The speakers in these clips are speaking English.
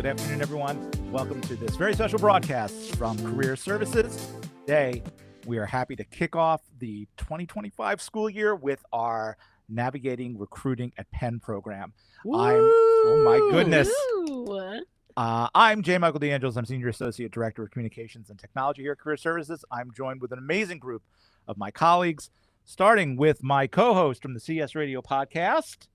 Good afternoon, everyone. Welcome to this very special broadcast from Career Services. Today, we are happy to kick off the 2025 school year with our Navigating Recruiting at Penn program. Oh my goodness. I'm Michael DeAngelis. I'm Senior Associate Director of Communications and Technology here at Career Services. I'm joined with an amazing group of my colleagues, starting with my co-host from the CS Radio podcast,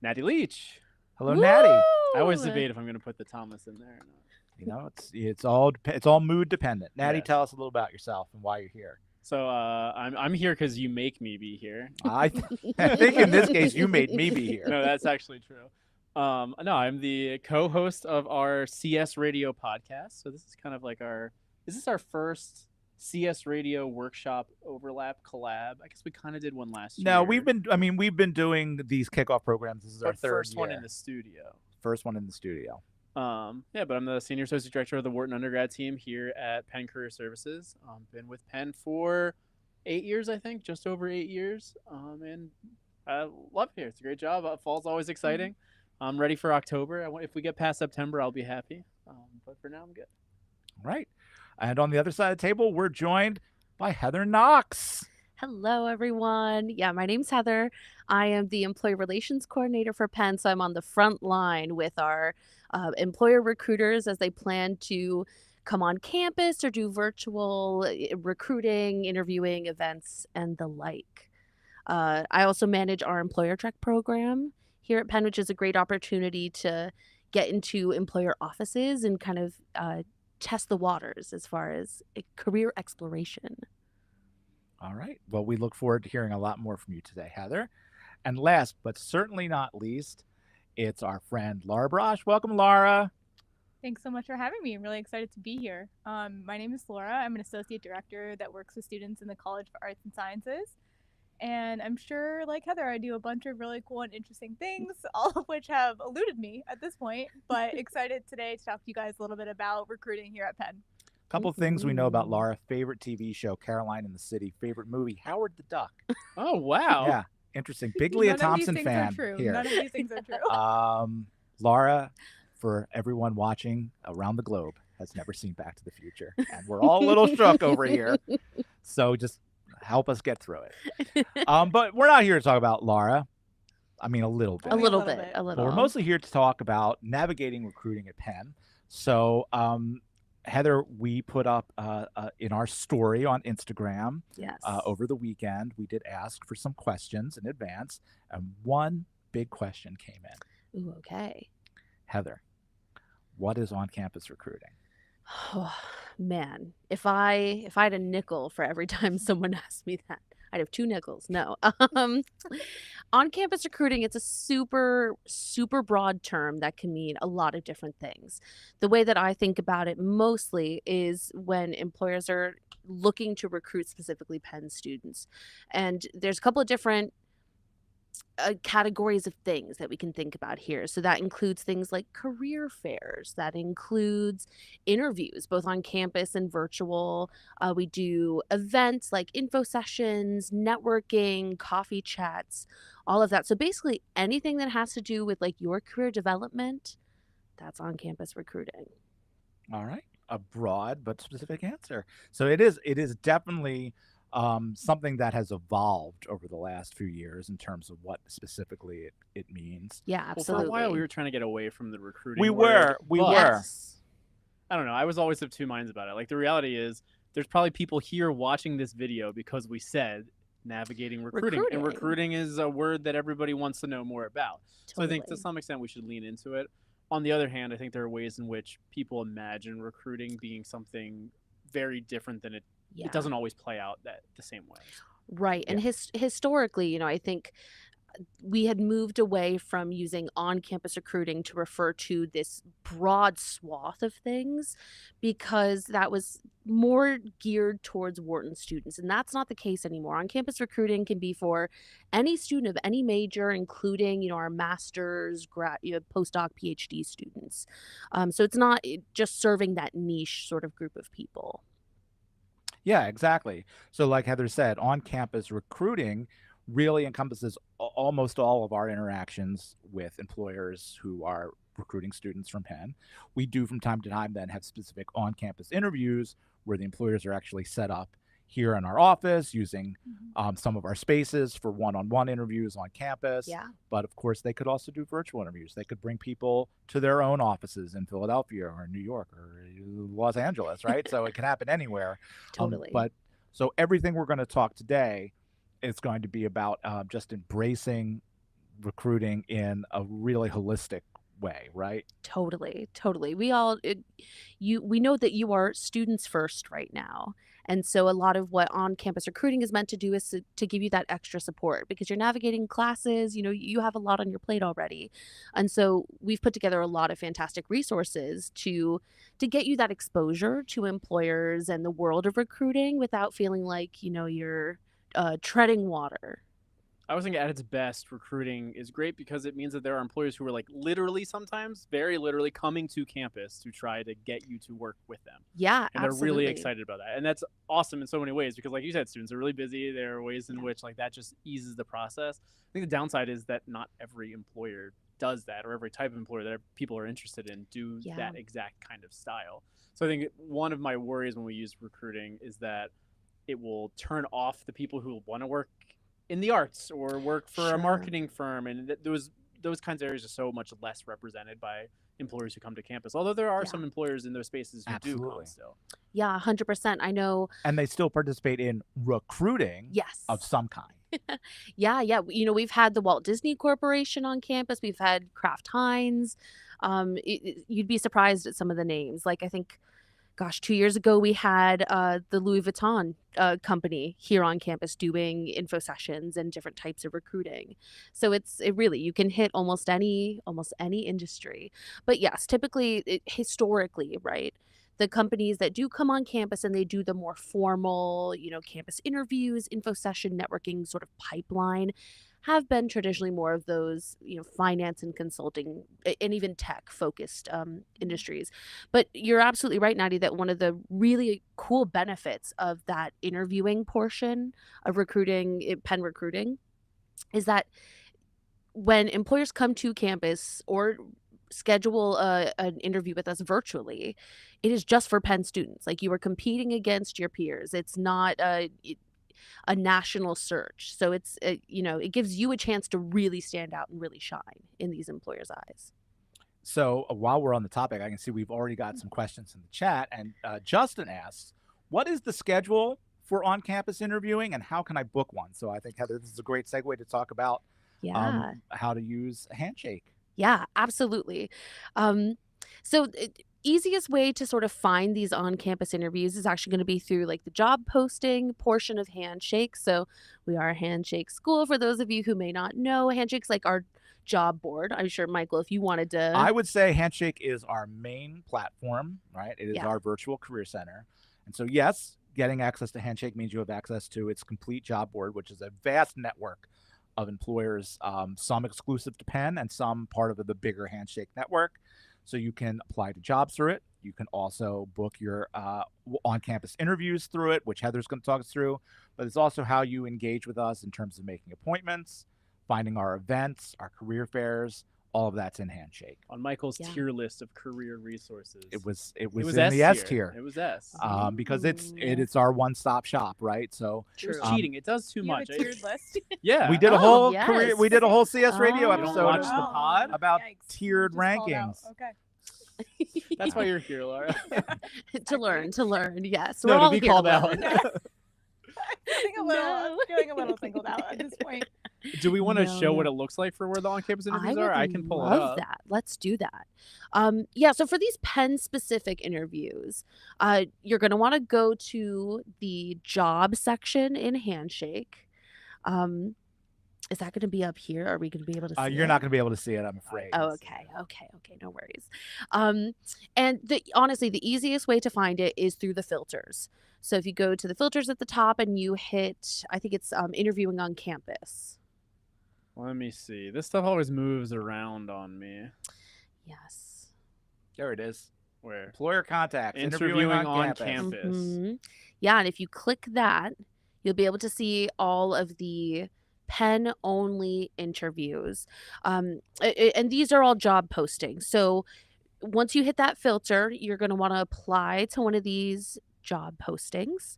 Natty Leach. Hello, Natty. I always debate if I'm going to put the Thomas in there or not. You know, it's all mood dependent. Natty, Yes. tell us a little about yourself and why you're here. So I'm here because you make me be here. I think in this case you made me be here. No, that's actually true. No, I'm the co-host of our CS Radio podcast. So this is kind of like is this our first CS Radio workshop overlap collab? I guess we kind of did one last year. No, we've been doing these kickoff programs. This is our third first year. one in the studio. First one in the studio. Yeah, but I'm the Senior Associate Director of the Wharton undergrad team here at Penn Career Services. Been with Penn for 8 years, I think, just over 8 years. And I love it here. It's a great job. Fall's always exciting. I'm ready for October. If we get past September, I'll be happy. But for now, I'm good. All right. And on the other side of the table, we're joined by Heather Knox. Hello, everyone. Yeah, my name's Heather. I am the Employee Relations Coordinator for Penn, so I'm on the front line with our employer recruiters as they plan to come on campus or do virtual recruiting, interviewing, events, and the like. I also manage our Employer Track program here at Penn, which is a great opportunity to get into employer offices and kind of test the waters as far as career exploration. All right. Well, we look forward to hearing a lot more from you today, Heather. And last but certainly not least, it's our friend Laura Brosh. Welcome, Laura. Thanks so much for having me. I'm really excited to be here. My name is Laura. I'm an associate director that works with students in the College for Arts and Sciences. And I'm sure, like Heather, I do a bunch of really cool and interesting things, all of which have eluded me at this point, but excited today to talk to you guys a little bit about recruiting here at Penn. Couple of things we know about Laura. Favorite TV show, Caroline in the City. Favorite movie, Howard the Duck. Oh, wow. Yeah, interesting. Big Leah Thompson fan here. None of these things are true. Laura, for everyone watching around the globe, has never seen Back to the Future. And we're all a little shook over here. So just help us get through it. But we're not here to talk about Laura. I mean, a little bit. A little bit. But we're mostly here to talk about navigating recruiting at Penn. So, Heather, we put up in our story on Instagram over the weekend, we did ask for some questions in advance, and one big question came in. Ooh, okay. Heather, what is on-campus recruiting? Oh, man, if I had a nickel for every time someone asked me that, I'd have 2 nickels. No. On-campus recruiting, it's a super, super broad term that can mean a lot of different things. The way that I think about it mostly is when employers are looking to recruit specifically Penn students. And there's a couple of different categories of things that we can think about here. So that includes things like career fairs. That includes interviews, both on campus and virtual. We do events like info sessions, networking, coffee chats, all of that. So basically anything that has to do with like your career development, that's on campus recruiting. All right. A broad but specific answer. So it is definitely something that has evolved over the last few years in terms of what specifically it means. Yeah, absolutely. Well, for a while, we were trying to get away from the recruiting We word, were. but I don't know. I was always of two minds about it. Like, the reality is there's probably people here watching this video because we said navigating recruiting. And recruiting is a word that everybody wants to know more about. Totally. So I think to some extent we should lean into it. On the other hand, I think there are ways in which people imagine recruiting being something very different than it doesn't always play out the same way. Right. And historically, I think we had moved away from using on-campus recruiting to refer to this broad swath of things because that was more geared towards Wharton students. And that's not the case anymore. On-campus recruiting can be for any student of any major, including, our master's, postdoc, PhD students. So it's not just serving that niche sort of group of people. Yeah, exactly. So like Heather said, on-campus recruiting really encompasses almost all of our interactions with employers who are recruiting students from Penn. We do from time to time then have specific on-campus interviews where the employers are actually set up here in our office using some of our spaces for one-on-one interviews on campus. Yeah. But of course, they could also do virtual interviews. They could bring people to their own offices in Philadelphia or New York or Los Angeles, right? So it can happen anywhere. Totally. But so everything we're going to talk today is going to be about just embracing recruiting in a really holistic way, right? Totally. We know that you are students first right now. And so a lot of what on-campus recruiting is meant to do is to give you that extra support because you're navigating classes, you have a lot on your plate already. And so we've put together a lot of fantastic resources to get you that exposure to employers and the world of recruiting without feeling like, you're treading water. I was thinking at its best, recruiting is great because it means that there are employers who are like literally sometimes, very literally coming to campus to try to get you to work with them. Yeah, And absolutely. they're really excited about that. And that's awesome in so many ways because like you said, students are really busy. There are ways in which like that just eases the process. I think the downside is that not every employer does that or every type of employer that people are interested in do that exact kind of style. So I think one of my worries when we use recruiting is that it will turn off the people who want to work in the arts or work for a marketing firm, and those kinds of areas are so much less represented by employers who come to campus. Although there are some employers in those spaces who do come still. Yeah, 100%. I know. And they still participate in recruiting of some kind. Yeah. We've had the Walt Disney Corporation on campus. We've had Kraft Heinz. You'd be surprised at some of the names. Like I think, 2 years ago we had the Louis Vuitton company here on campus doing info sessions and different types of recruiting. So it really, you can hit almost any industry. But yes, typically, historically, right, the companies that do come on campus and they do the more formal, campus interviews, info session, networking sort of pipeline have been traditionally more of those, finance and consulting and even tech focused industries. But you're absolutely right, Natty, that one of the really cool benefits of that interviewing portion of recruiting, Penn recruiting, is that when employers come to campus or schedule an interview with us virtually, it is just for Penn students. Like you are competing against your peers. It's not a national search. So it's, it gives you a chance to really stand out and really shine in these employers' eyes. So while we're on the topic, I can see we've already got some questions in the chat. And Justin asks, what is the schedule for on-campus interviewing and how can I book one? So I think, Heather, this is a great segue to talk about how to use Handshake. Yeah, absolutely. Easiest way to sort of find these on-campus interviews is actually going to be through like the job posting portion of Handshake. So we are a Handshake school. For those of you who may not know, Handshake's like our job board. I'm sure, Michael, if you wanted to. I would say Handshake is our main platform, right? It is our virtual career center. And so, yes, getting access to Handshake means you have access to its complete job board, which is a vast network of employers, some exclusive to Penn and some part of the bigger Handshake network. So you can apply to jobs through it. You can also book your on-campus interviews through it, which Heather's going to talk us through. But it's also how you engage with us in terms of making appointments, finding our events, our career fairs. All of that's in Handshake. On Michael's tier list of career resources. It was in the S tier. It was S. Because it's our one-stop shop, right? So it's cheating. It does too much. Have a tiered list? Yeah. We did a whole career. We did a whole CS radio episode watch the pod about tiered rankings. Okay. That's why you're here, Laura. to learn. Yes. No, we're all to be here called to out. learn. I'm feeling a little singled out at this point. Do we want to show what it looks like for where the on-campus interviews are? I can pull it up. That. Let's do that. So for these Penn-specific interviews, you're going to want to go to the job section in Handshake. Is that going to be up here? Are we going to be able to see You're it? not going to be able to see it, I'm afraid. Oh, okay. No worries. And honestly, the easiest way to find it is through the filters. So if you go to the filters at the top and you hit, I think it's interviewing on campus. Let me see. This stuff always moves around on me. Yes. There it is. Where? Employer contacts. Interviewing on campus. Mm-hmm. Yeah, and if you click that, you'll be able to see all of the Penn only interviews. And these are all job postings. So once you hit that filter, you're going to want to apply to one of these job postings.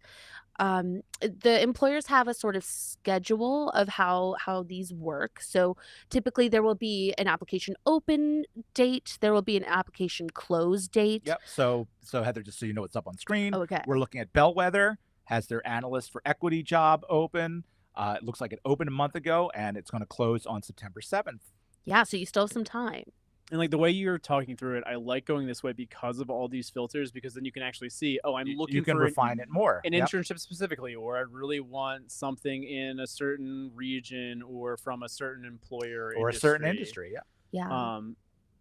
The employers have a sort of schedule of how these work. So typically there will be an application open date, there will be an application close date. Yep. So Heather, just so you know what's up on screen, Okay. we're looking at Bellwether has their analyst for equity job open. It looks like it opened a month ago, and it's going to close on September 7th. Yeah, so you still have some time. And like the way you're talking through it, I like going this way because of all these filters, because then you can actually see, oh, I'm looking You can for refine it more. an Yep. internship specifically, or I really want something in a certain region or from a certain employer Or a certain industry. Yeah. Yeah.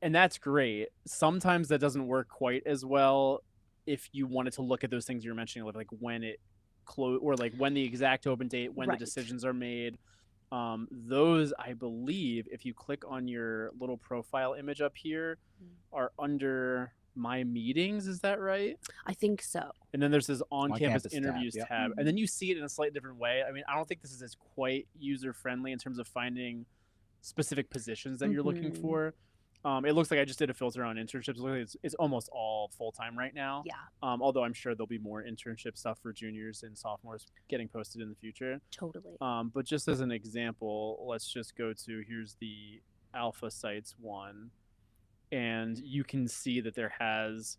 And that's great. Sometimes that doesn't work quite as well if you wanted to look at those things you're mentioning, like when it close, or like when the exact open date, when Right. the decisions are made. Those, I believe, if you click on your little profile image up here, are under My Meetings. Is that right? I think so. And then there's this on-campus On-campus tab, interviews yep. tab, and then you see it in a slightly different way. I mean, I don't think this is as quite user-friendly in terms of finding specific positions that you're looking Mhm. for. It looks like I just did a filter on internships. It looks like it's almost all full-time right now. Yeah, Although I'm sure there'll be more internship stuff for juniors and sophomores getting posted in the future. totally. But just as an example, let's just go to, here's the Alpha Sites one. And you can see that there has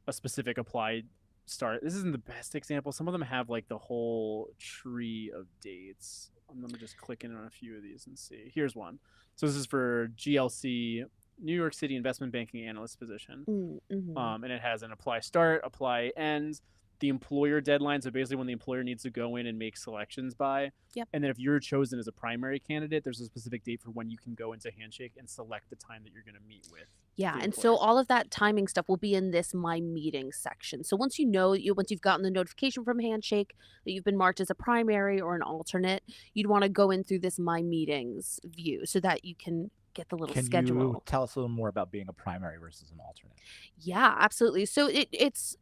a specific applied start. This isn't the best example. Some of them have like the whole tree of dates. I'm going to just click in on a few of these and see. Here's one. So this is for GLC, New York City Investment Banking Analyst position. Mm-hmm. And it has an apply start, apply ends, the employer deadline. So basically when the employer needs to go in and make selections by. Yep. And then if you're chosen as a primary candidate, there's a specific date for when you can go into Handshake and select the time that you're going to meet with. Yeah, the and so employer. all of that timing stuff will be in this My Meetings section. So once once you've gotten the notification from Handshake that you've been marked as a primary or an alternate, you'd want to go in through this My Meetings view so that you can get the little Can schedule. you tell us a little more about being a primary versus an alternate? Yeah, absolutely. So it's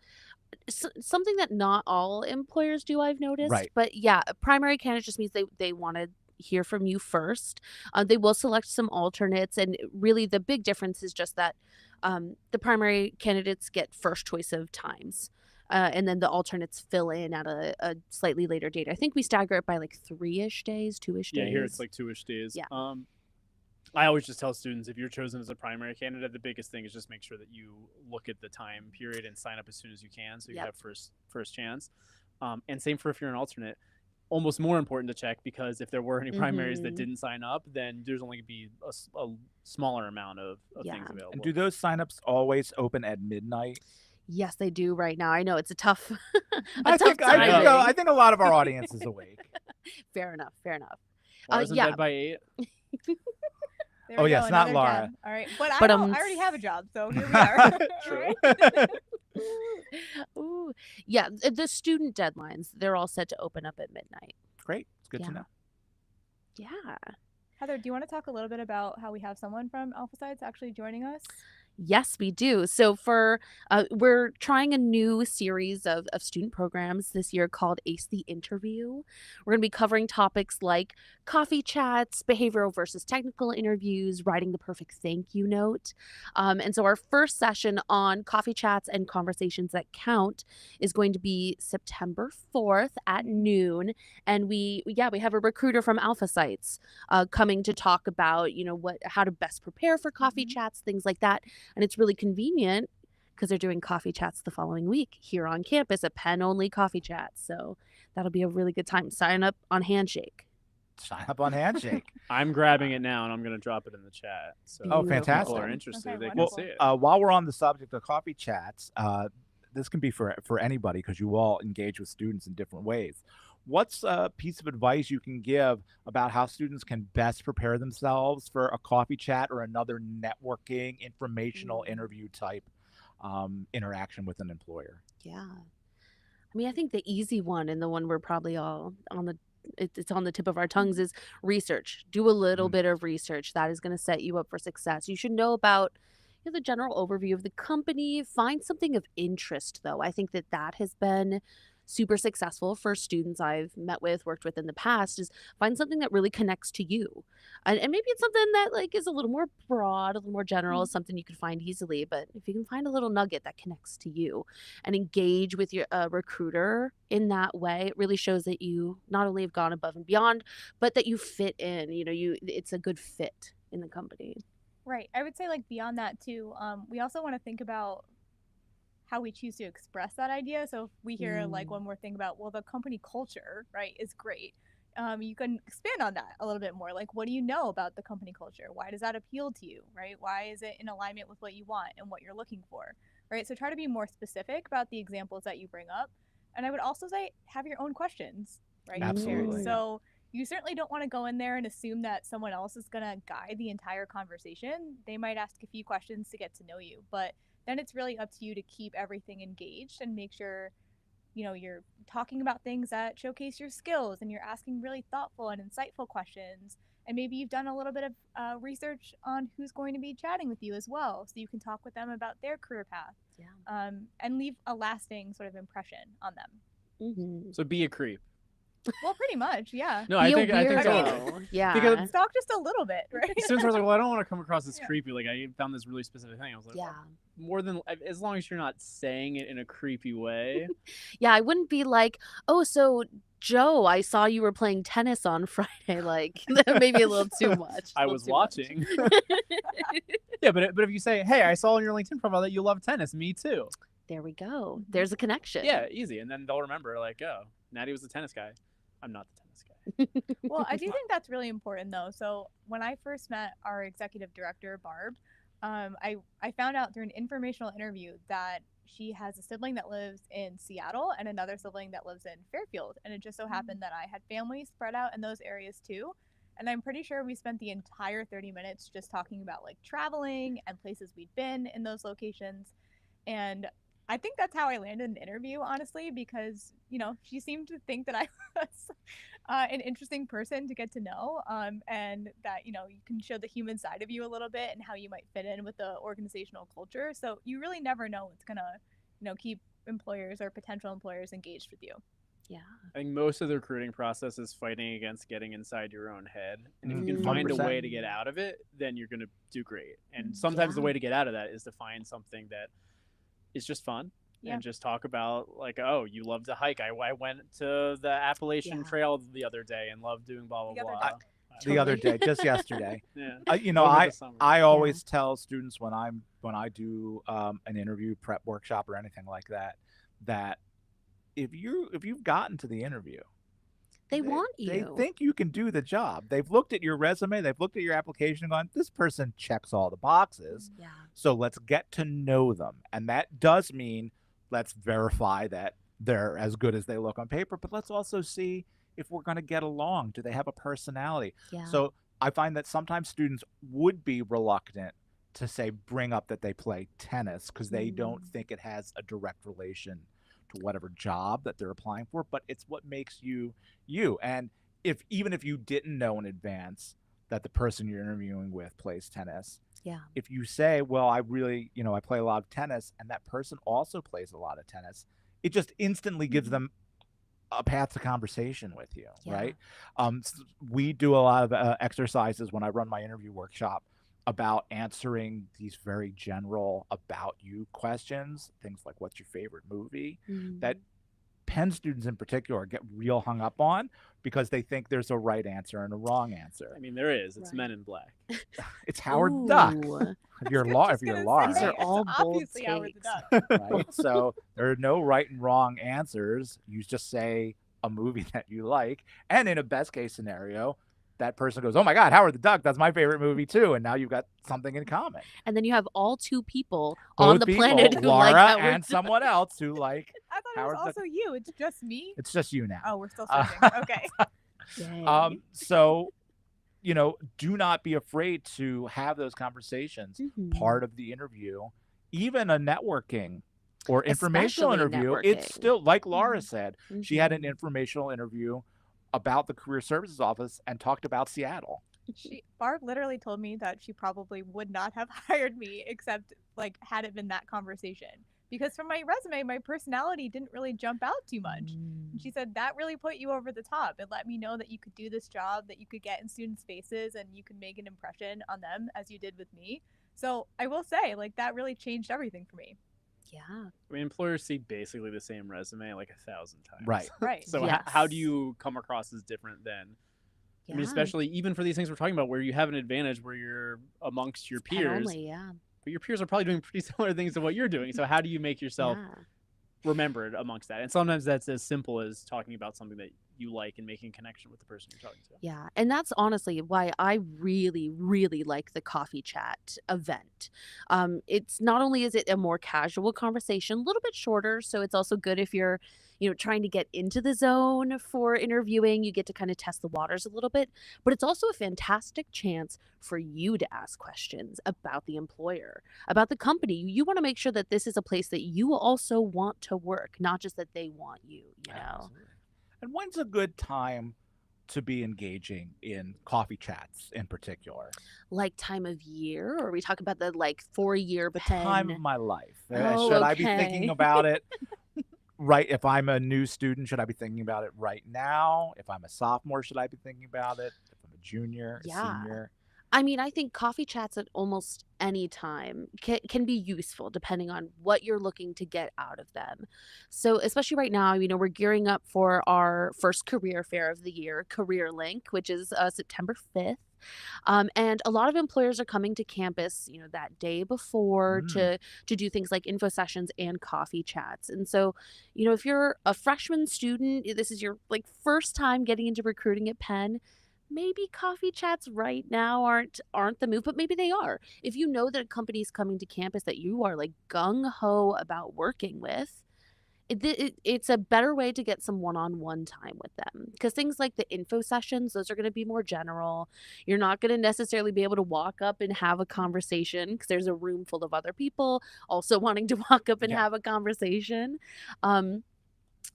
something that not all employers do, I've noticed. Right. But yeah, a primary candidate just means they want to hear from you first. They will select some alternates, and really the big difference is just that the primary candidates get first choice of times. And then the alternates fill in at a slightly later date. I think we stagger it by like 3-ish days, 2-ish days. Yeah, here it's like 2-ish days. Yeah. I always just tell students, if you're chosen as a primary candidate, the biggest thing is just make sure that you look at the time period and sign up as soon as you can, so you Yep. have first chance. And same for if you're an alternate. Almost more important to check, because if there were any primaries that Mhm. didn't sign up, then there's only going to be a smaller amount of Yeah. things available. And do those signups always open at midnight? Yes, they do right now. I know it's a tough, I think a lot of our audience is awake. Fair enough. Laura's in yeah. bed by 8. There Oh, we yes, go, not another Laura. tab. All right, but But, I already have a job, so here we are. True. All right. Ooh. Yeah, the student deadlines, they're all set to open up at midnight. Great. It's good Yeah. to know. Yeah. Heather, do you want to talk a little bit about how we have someone from Alpha Sites actually joining us? Yes, we do. So we're trying a new series of student programs this year called Ace the Interview. We're going to be covering topics like coffee chats, behavioral versus technical interviews, writing the perfect thank you note. And so our first session on coffee chats and conversations that count is going to be September 4th at noon. And we have a recruiter from Alpha Sites coming to talk about, how to best prepare for coffee chats, things like that. And it's really convenient because they're doing coffee chats the following week here on campus, a Penn only coffee chat. So that'll be a really good time. Sign up on Handshake. Sign up on Handshake. I'm grabbing it now, and I'm going to drop it in the chat. So Oh, if fantastic. people are interested, Okay, they can wonderful. see it. While we're on the subject of coffee chats, this can be for anybody because you all engage with students in different ways. What's a piece of advice you can give about how students can best prepare themselves for a coffee chat or another networking, informational interview type interaction with an employer? Yeah. I mean, I think the easy one and the one we're probably all it's on the tip of our tongues is research. Do a little bit of research. That is going to set you up for success. You should know about the general overview of the company. Find something of interest, though. I think that has been super successful for students I've met with, worked with in the past, is find something that really connects to you. And maybe it's something that like is a little more broad, a little more general, something you can find easily. But if you can find a little nugget that connects to you and engage with your recruiter in that way, it really shows that you not only have gone above and beyond, but that you fit in. It's a good fit in the company. Right. I would say like beyond that too, we also want to think about how we choose to express that idea. So if we hear like one more thing about, well, the company culture, right, is great. You can expand on that a little bit more. Like, what do you know about the company culture? Why does that appeal to you, right? Why is it in alignment with what you want and what you're looking for, right? So try to be more specific about the examples that you bring up. And I would also say have your own questions, right? Absolutely. So you certainly don't want to go in there and assume that someone else is going to guide the entire conversation. They might ask a few questions to get to know you, but then it's really up to you to keep everything engaged and make sure, you're talking about things that showcase your skills and you're asking really thoughtful and insightful questions. And maybe you've done a little bit of research on who's going to be chatting with you as well, so you can talk with them about their career path, and leave a lasting sort of impression on them. So be a creep. Well, pretty much, yeah. No, Be I a think so. weirdo. Yeah. Because Talk just a little bit, right? students are like, well, I don't want to come across as creepy. Like, I found this really specific thing. I was like, Yeah. well, more than as long as you're not saying it in a creepy way. Yeah, I wouldn't be like, oh, so Joe, I saw you were playing tennis on Friday. Like, maybe a little too much. I was watching. Yeah, but if you say, hey, I saw on your LinkedIn profile that you love tennis, me too. There we go. There's a connection. Yeah, easy. And then they'll remember, like, oh, Natty was the tennis guy. I'm not the tennis guy. Well, I do think that's really important, though. So when I first met our executive director, Barb, I found out through an informational interview that she has a sibling that lives in Seattle and another sibling that lives in Fairfield. And it just so happened that I had family spread out in those areas too. And I'm pretty sure we spent the entire 30 minutes just talking about like traveling and places we'd been in those locations. And I think that's how I landed an interview, honestly, because, she seemed to think that I was an interesting person to get to know, and that, you can show the human side of you a little bit and how you might fit in with the organizational culture. So you really never know what's going to, keep employers or potential employers engaged with you. Yeah. I think most of the recruiting process is fighting against getting inside your own head. And if you can find a 100%. way to get out of it, then you're going to do great. And sometimes the way to get out of that is to find something that is just fun. And just talk about like, oh, you love to hike. I went to the Appalachian Trail the other day and loved doing blah, blah, blah. The other day, just yesterday. Yeah. I always tell students when I do an interview prep workshop or anything like that, that if you've gotten to the interview, they want you. They think you can do the job. They've looked at your resume, they've looked at your application and gone, this person checks all the boxes. Yeah. So let's get to know them. And that does mean let's verify that they're as good as they look on paper, but let's also see if we're going to get along. Do they have a personality? Yeah. So I find that sometimes students would be reluctant to say, bring up that they play tennis because they don't think it has a direct relation to whatever job that they're applying for, but it's what makes you you. And even if you didn't know in advance that the person you're interviewing with plays tennis, if you say, well, I really, I play a lot of tennis, and that person also plays a lot of tennis, it just instantly gives them a path to conversation with you, right? We do a lot of exercises when I run my interview workshop about answering these very general about you questions, things like what's your favorite movie, that Penn students in particular get real hung up on because they think there's a right answer and a wrong answer. I mean, there is. It's Men in Black. It's Howard Duck. If you're Laura, These are all bold takes. Right? So there are no right and wrong answers. You just say a movie that you like, and in a best case scenario, that person goes, oh my God, Howard the Duck, that's my favorite movie too. And now you've got something in common. And then you have all two people Both on the people, planet who Laura like Howard and Duck. someone else who like I thought Howard it was also you. It's just me. It's just you now. Oh, we're still searching. Okay. Dang. So, do not be afraid to have those conversations. Part of the interview, even a networking or informational Especially interview, it's networking. still, like Laura said, she had an informational interview about the Career Services Office and talked about Seattle. Barb literally told me that she probably would not have hired me except like had it been that conversation, because from my resume, my personality didn't really jump out too much. And she said that really put you over the top. It let me know that you could do this job, that you could get in students' faces and you could make an impression on them as you did with me. So I will say, like, that really changed everything for me. Yeah. I mean, employers see basically the same resume like 1,000 times. Right. Right. So Yes. how do you come across as different then? I mean, Yeah. especially even for these things we're talking about, where you have an advantage where you're amongst your Penn peers, only, yeah. but your peers are probably doing pretty similar things to what you're doing. So how do you make yourself Yeah. remembered amongst that? And sometimes that's as simple as talking about something that you like and making a connection with the person you're talking to. Yeah, and that's honestly why I really, really like the coffee chat event. It's not only is it a more casual conversation, a little bit shorter, so it's also good if you're, trying to get into the zone for interviewing. You get to kind of test the waters a little bit, but it's also a fantastic chance for you to ask questions about the employer, about the company. You want to make sure that this is a place that you also want to work, not just that they want you, Absolutely. And when's a good time to be engaging in coffee chats in particular? Like time of year, or we talk about the 4-year The Penn. time of my life. Oh, Should I be thinking okay. about it right? If I'm a new student, should I be thinking about it right now? If I'm a sophomore, should I be thinking about it? If I'm a junior, a Yeah. senior? I mean, I think coffee chats at almost any time can be useful depending on what you're looking to get out of them. So, especially right now, we're gearing up for our first career fair of the year, Career Link, which is September 5th. And a lot of employers are coming to campus, that day before to do things like info sessions and coffee chats. And so, if you're a freshman student, this is your first time getting into recruiting at Penn. Maybe coffee chats right now aren't the move, but maybe they are. If you know that a company's coming to campus that you are gung ho about working with, it's a better way to get some one-on-one time with them, because things like the info sessions, those are going to be more general. You're not going to necessarily be able to walk up and have a conversation because there's a room full of other people also wanting to walk up and Yeah. have a conversation.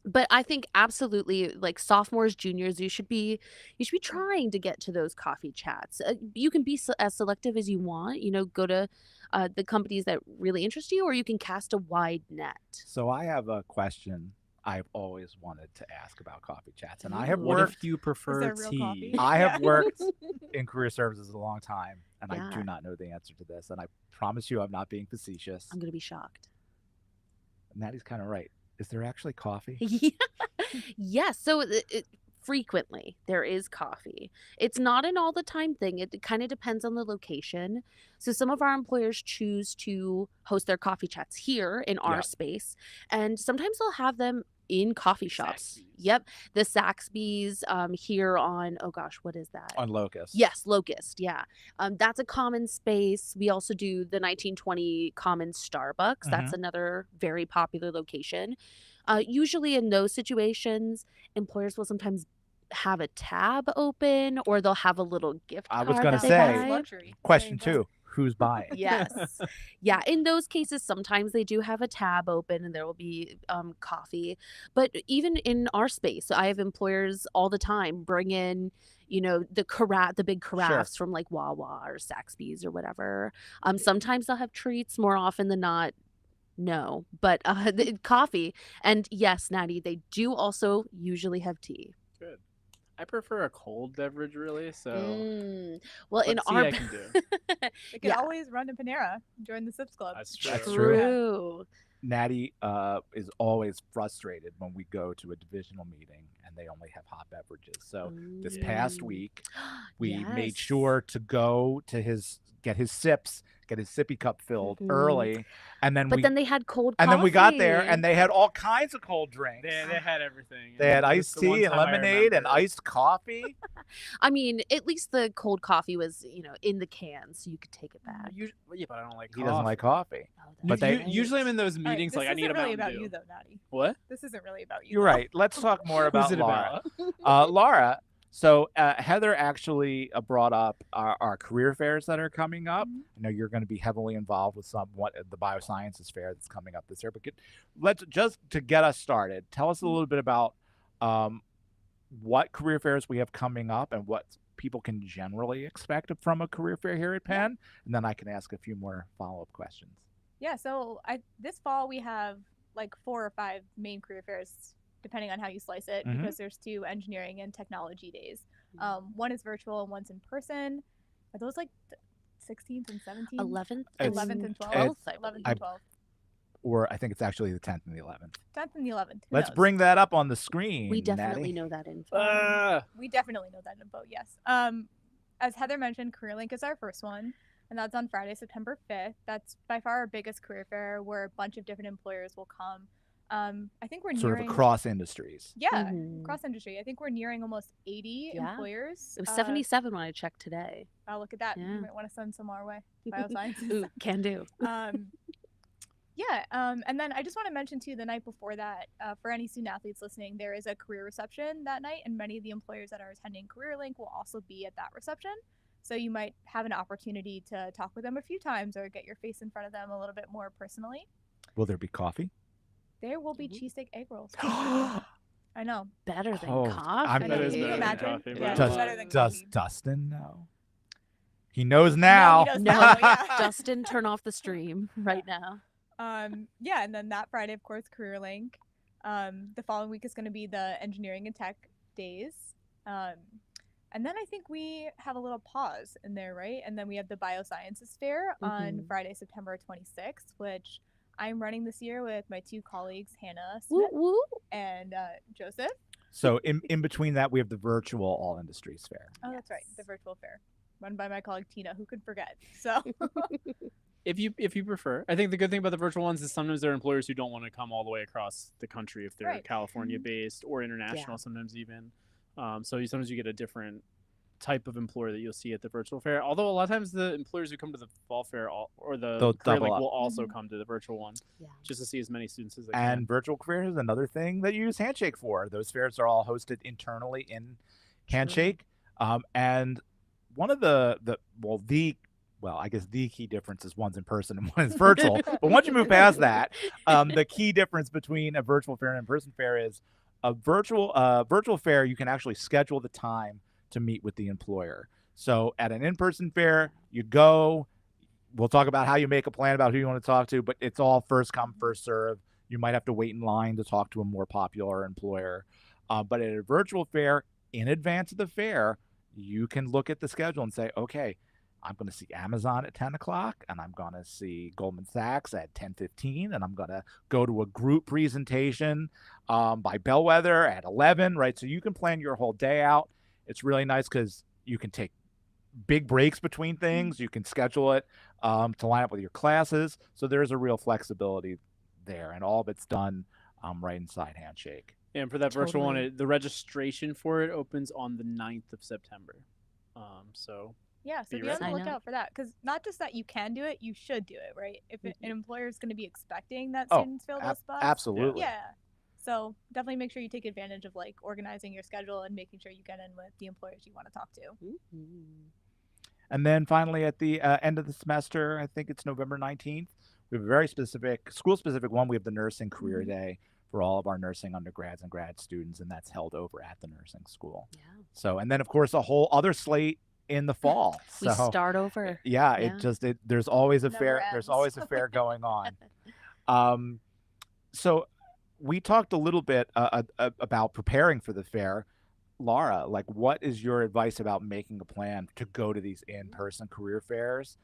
But I think absolutely, sophomores, juniors, you should be trying to get to those coffee chats. You can be as selective as you want. Go to the companies that really interest you, or you can cast a wide net. So I have a question I've always wanted to ask about coffee chats, and I have Ooh. What worked. if you prefer there real tea? coffee? I have Yeah. worked in career services a long time, and I Yeah. do not know the answer to this. And I promise you, I'm not being facetious. I'm gonna be shocked. Natty's kind of right. Is there actually coffee? Yeah. Yes. So frequently there is coffee. It's not an all the time thing. It kind of depends on the location. So some of our employers choose to host their coffee chats here in our Yeah. space, and sometimes they'll have them in coffee shops. Saxby's. Yep, the Saxby's here on, oh gosh, what is that? On Locust. Yes, Locust. Yeah. That's a common space. We also do the 1920 Common Starbucks. That's another very popular location. Usually in those situations, employers will sometimes have a tab open, or they'll have a little gift I card. was gonna that they say, That's buy. luxury. Question There you go. 2. Who's buying? Yes. Yeah. In those cases, sometimes they do have a tab open and there will be coffee. But even in our space, I have employers all the time bring in, the big carafes from Wawa or Saxby's or whatever. Sometimes they'll have treats. More often than not, no. But the coffee. And yes, Natty, they do also usually have tea. Good. I prefer a cold beverage, really. So, Well, but in tea our I can do. They can Yeah. always run to Panera, join the Sips Club. That's true. That's True. Natty is always frustrated when we go to a divisional meeting and they only have hot beverages. So this past Ooh. week, we made Yes. sure to go to get his sippy cup filled early, and then But then they had cold and coffee. then we got there and they had all kinds of cold drinks. They had everything. They had It was iced the one tea and time I lemonade and remember. iced coffee. I mean, at least the cold coffee was, in the can, so you could take it back. Yeah, but I don't like He doesn't like coffee. Oh, But that's they- right. usually I'm in those All right, meetings this I need a isn't really Mountain about Dew. you though, Natty. What? This isn't really about you. You're though. right. Let's talk more about Who's it Laura. about? Laura, so Heather actually brought up our career fairs that are coming up. I know you're going to be heavily involved with the biosciences fair that's coming up this year. But let's just to get us started, tell us a little bit about what career fairs we have coming up and what people can generally expect from a career fair here at Penn, and then I can ask a few more follow-up questions. Yeah, so this fall we have like 4 or 5 main career fairs, depending on how you slice it, because there's 2 engineering and technology days. One is virtual and one's in person. Are those like 16th and 17th? 11th 11th and 12th. 12th, 11th and 12th. Or I think it's actually the 10th and the 11th. 10th and the 11th. Who Let's knows? bring that up on the screen. We definitely Natty. know that info. We definitely know that info, yes. As Heather mentioned, CareerLink is our first one, and that's on Friday, September 5th. That's by far our biggest career fair where a bunch of different employers will come. I think we're Sort nearing... of across industries. Yeah, cross industry. I think we're nearing almost 80 employers. It was 77 when I checked today. Oh, look at that. Yeah. You might want to send some our way. Biosciences. Ooh, can do. And then I just want to mention too, the night before that, for any student athletes listening, there is a career reception that night, and many of the employers that are attending CareerLink will also be at that reception. So you might have an opportunity to talk with them a few times or get your face in front of them a little bit more personally. Will there be coffee? There will be cheesesteak egg rolls. I know. Better than Oh, coffee. That is Can you better than imagine? coffee, Yeah, but- it's better than Does coffee. Dustin know? He knows now. No, he does No, not, yeah. Dustin, turn off the stream right now. Yeah, and then that Friday, of course, CareerLink. The following week is going to be the engineering and tech days. And then I think we have a little pause in there, right? And then we have the biosciences fair on Friday, September 26th, which I'm running this year with my 2 colleagues, Hannah Woo Smith woo. and Joseph. So in between that, we have the virtual All Industries Fair. Oh, that's right, the virtual fair, run by my colleague Tina, who could forget. So If you prefer, I think the good thing about the virtual ones is sometimes there are employers who don't want to come all the way across the country if they're Right. California based or international. Sometimes even, so sometimes you get a different type of employer that you'll see at the virtual fair. Although a lot of times the employers who come to the fall fair or the They'll career double link up. will also come to the virtual one, Yeah. just to see as many students as they And can. virtual careers is another thing that you use Handshake for. Those fairs are all hosted internally in Handshake. And one of the key difference is one's in person and one is virtual. But once you move past that, the key difference between a virtual fair and an in-person fair is a virtual fair, you can actually schedule the time to meet with the employer. So at an in-person fair, you go, we'll talk about how you make a plan about who you want to talk to, but it's all first come, first serve. You might have to wait in line to talk to a more popular employer. But at a virtual fair, in advance of the fair, you can look at the schedule and say, okay, I'm going to see Amazon at 10 o'clock, and I'm going to see Goldman Sachs at 10:15, and I'm going to go to a group presentation by Bellwether at 11, right? So you can plan your whole day out. It's really nice because you can take big breaks between things. You can schedule it to line up with your classes. So there's a real flexibility there, and all of it's done right inside Handshake. And for that virtual Totally. one, the registration for it opens on the 9th of September. So yeah, so Be be on the ready. lookout for that, because not just that you can do it, you should do it, right? If an employer is going to be expecting that Oh, students fill those spots, Absolutely. yeah. So definitely make sure you take advantage of like organizing your schedule and making sure you get in with the employers you want to talk to. And then finally, at the end of the semester, I think it's November 19th, we have a very specific, school-specific one. We have the Nursing Career Day for all of our nursing undergrads and grad students, and that's held over at the nursing school. Yeah. So, and then, of course, a whole other slate in the fall. We So, start over. yeah, Yeah. there's always a Never fair. ends. There's always a fair going on. So we talked a little bit about preparing for the fair. Laura, like, what is your advice about making a plan to go to these in-person career fairs?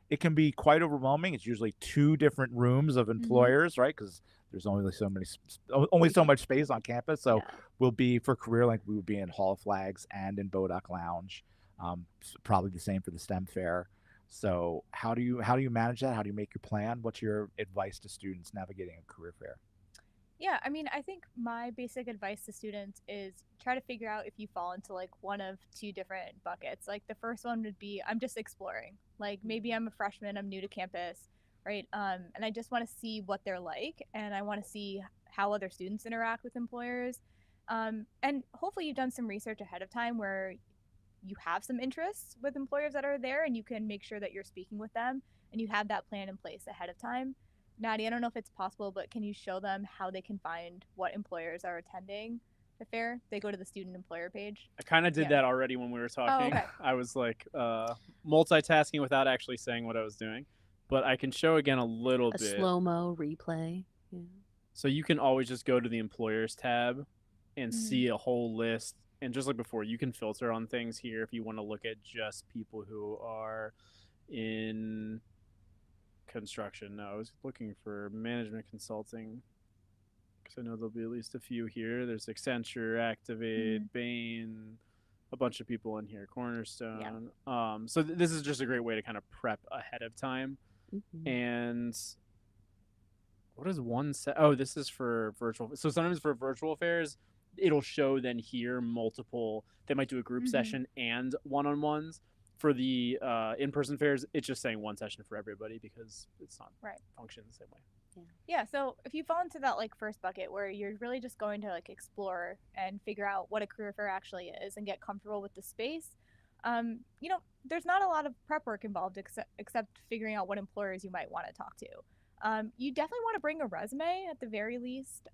It can be quite overwhelming. It's usually 2 different rooms of employers, right? Because there's only so much space on campus. So we'll be for CareerLink, we would be in Hall of Flags and in Bodoc Lounge. Probably the same for the STEM fair. So how do you manage that? How do you make your plan? What's your advice to students navigating a career fair? Yeah, I mean, I think my basic advice to students is try to figure out if you fall into like one of 2 different buckets. Like the first one would be, I'm just exploring. Like maybe I'm a freshman, I'm new to campus, right? And I just want to see what they're like, and I want to see how other students interact with employers. And hopefully you've done some research ahead of time where you have some interests with employers that are there, and you can make sure that you're speaking with them and you have that plan in place ahead of time. Natty, I don't know if it's possible, but can you show them how they can find what employers are attending the fair? They go to the student employer page. I kind of did Yeah. that already when we were talking. okay. I was like multitasking without actually saying what I was doing. but I can show again a little A bit. slow-mo replay. Yeah. So you can always just go to the employers tab and Mhm. see a whole list. And just like before, you can filter on things here if you want to look at just people who are in construction. No, I was looking for management consulting because I know there'll be at least a few here. There's Accenture, Activate, Bain, a bunch of people in here, Cornerstone. So this is just a great way to kind of prep ahead of time. Mhm. And what is one set? Oh, this is for virtual. So sometimes for virtual fairs, it'll show then here multiple. They might do a group session and one-on-ones. For the in-person fairs, it's just saying one session for everybody because it's not function the same way. Yeah, so if you fall into that like first bucket where you're really just going to like explore and figure out what a career fair actually is and get comfortable with the space, there's not a lot of prep work involved except figuring out what employers you might want to talk to. You definitely want to bring a resume at the very least.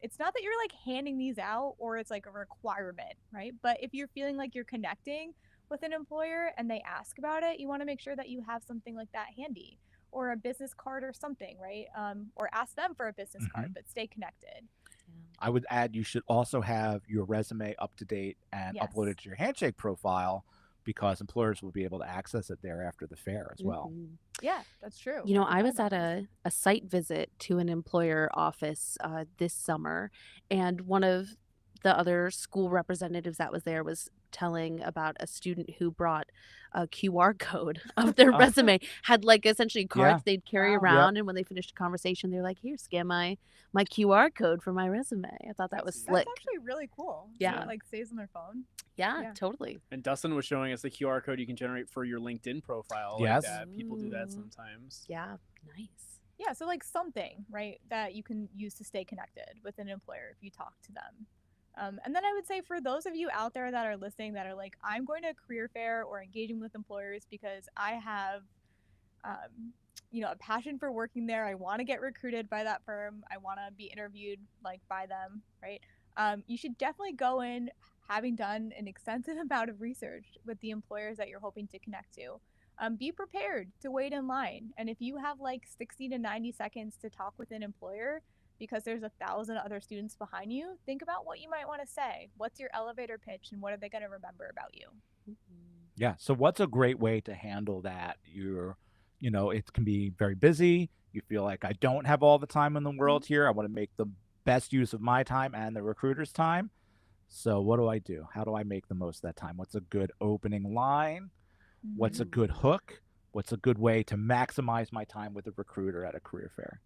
It's not that you're like handing these out or it's like a requirement, right? But if you're feeling like you're connecting with an employer and they ask about it, you want to make sure that you have something like that handy, or a business card or something, right? Or ask them for a business card, but stay connected. I would add you should also have your resume up to date and uploaded to your Handshake profile, because employers will be able to access it there after the fair as well. Yeah, that's true. I was at a site visit to an employer office this summer, and one of the other school representatives that was there was telling about a student who brought a QR code of their resume, had like essentially cards they'd carry around, and when they finished a conversation, they're like, "Here, scan my QR code for my resume." I thought that was slick. That's actually really cool. Yeah. It like saves on their phone. Yeah, totally. And Dustin was showing us the QR code you can generate for your LinkedIn profile. Yes. Like that. People do that sometimes. Yeah, nice. Yeah, so like something, right, that you can use to stay connected with an employer if you talk to them. And then I would say for those of you out there that are listening that are like, I'm going to a career fair or engaging with employers because I have, a passion for working there. I want to get recruited by that firm. I want to be interviewed like by them, right? You should definitely go in having done an extensive amount of research with the employers that you're hoping to connect to. Be prepared to wait in line. And if you have like 60 to 90 seconds to talk with an employer, because there's 1,000 other students behind you, think about what you might want to say. What's your elevator pitch and what are they going to remember about you? Yeah. So what's a great way to handle that? It can be very busy. You feel like I don't have all the time in the world here. I want to make the best use of my time and the recruiter's time. So what do I do? How do I make the most of that time? What's a good opening line? What's a good hook? What's a good way to maximize my time with a recruiter at a career fair?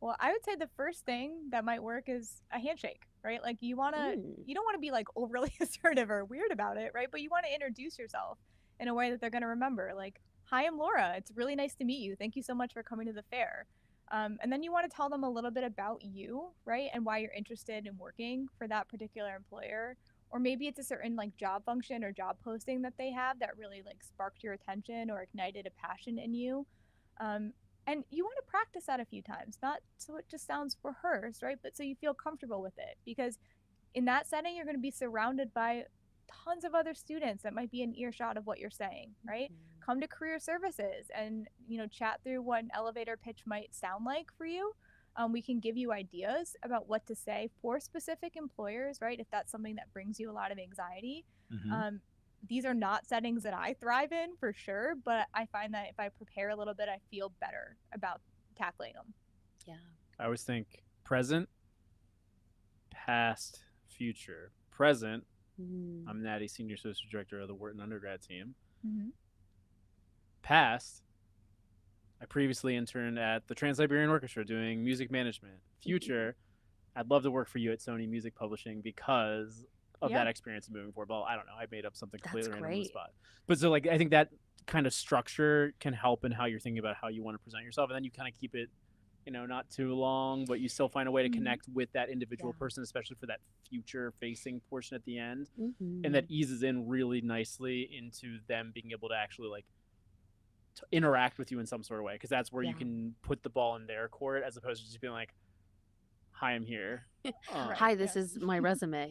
Well, I would say the first thing that might work is a handshake, right? Like you don't want to be like overly assertive or weird about it, right? But you want to introduce yourself in a way that they're going to remember. Like, "Hi, I'm Laura. It's really nice to meet you. Thank you so much for coming to the fair." And then you want to tell them a little bit about you, right? And why you're interested in working for that particular employer. Or maybe it's a certain like job function or job posting that they have that really like sparked your attention or ignited a passion in you. And you want to practice that a few times, not so it just sounds rehearsed, right? But so you feel comfortable with it, because in that setting, you're going to be surrounded by tons of other students that might be in earshot of what you're saying, right? Come to career services and, chat through what an elevator pitch might sound like for you. We can give you ideas about what to say for specific employers, right? If that's something that brings you a lot of anxiety. These are not settings that I thrive in for sure, but I find that if I prepare a little bit, I feel better about tackling them. Yeah. I always think present, past, future. Present, I'm Natty, Senior Associate Director of the Wharton undergrad team. Past, I previously interned at the Trans-Siberian Orchestra doing music management. Future, I'd love to work for you at Sony Music Publishing because of that experience moving forward. Well, I don't know. I made up something completely random on the spot. But so I think that kind of structure can help in how you're thinking about how you want to present yourself. And then you kind of keep it, not too long, but you still find a way to connect with that individual person, especially for that future facing portion at the end. And that eases in really nicely into them being able to actually to interact with you in some sort of way. Cause that's where you can put the ball in their court as opposed to just being like, "Hi, I'm here." Hi, this is my resume.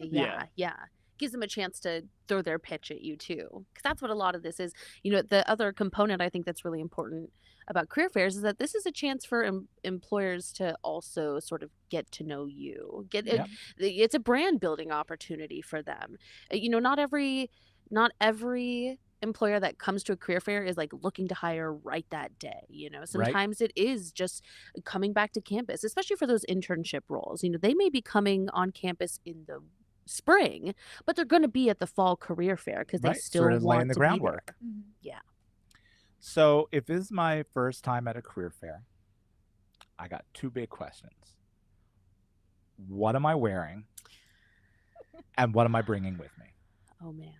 Yeah. Gives them a chance to throw their pitch at you too, because that's what a lot of this is. The other component I think that's really important about career fairs is that this is a chance for employers to also sort of get to know you. Yep. It's a brand building opportunity for them. Not every employer that comes to a career fair is like looking to hire right that day. Sometimes it is just coming back to campus, especially for those internship roles. They may be coming on campus in the spring, but they're going to be at the fall career fair because they still sort of want laying the to groundwork. be there. Yeah. So if this is my first time at a career fair, I got two big questions. What am I wearing? And what am I bringing with me? Oh, man.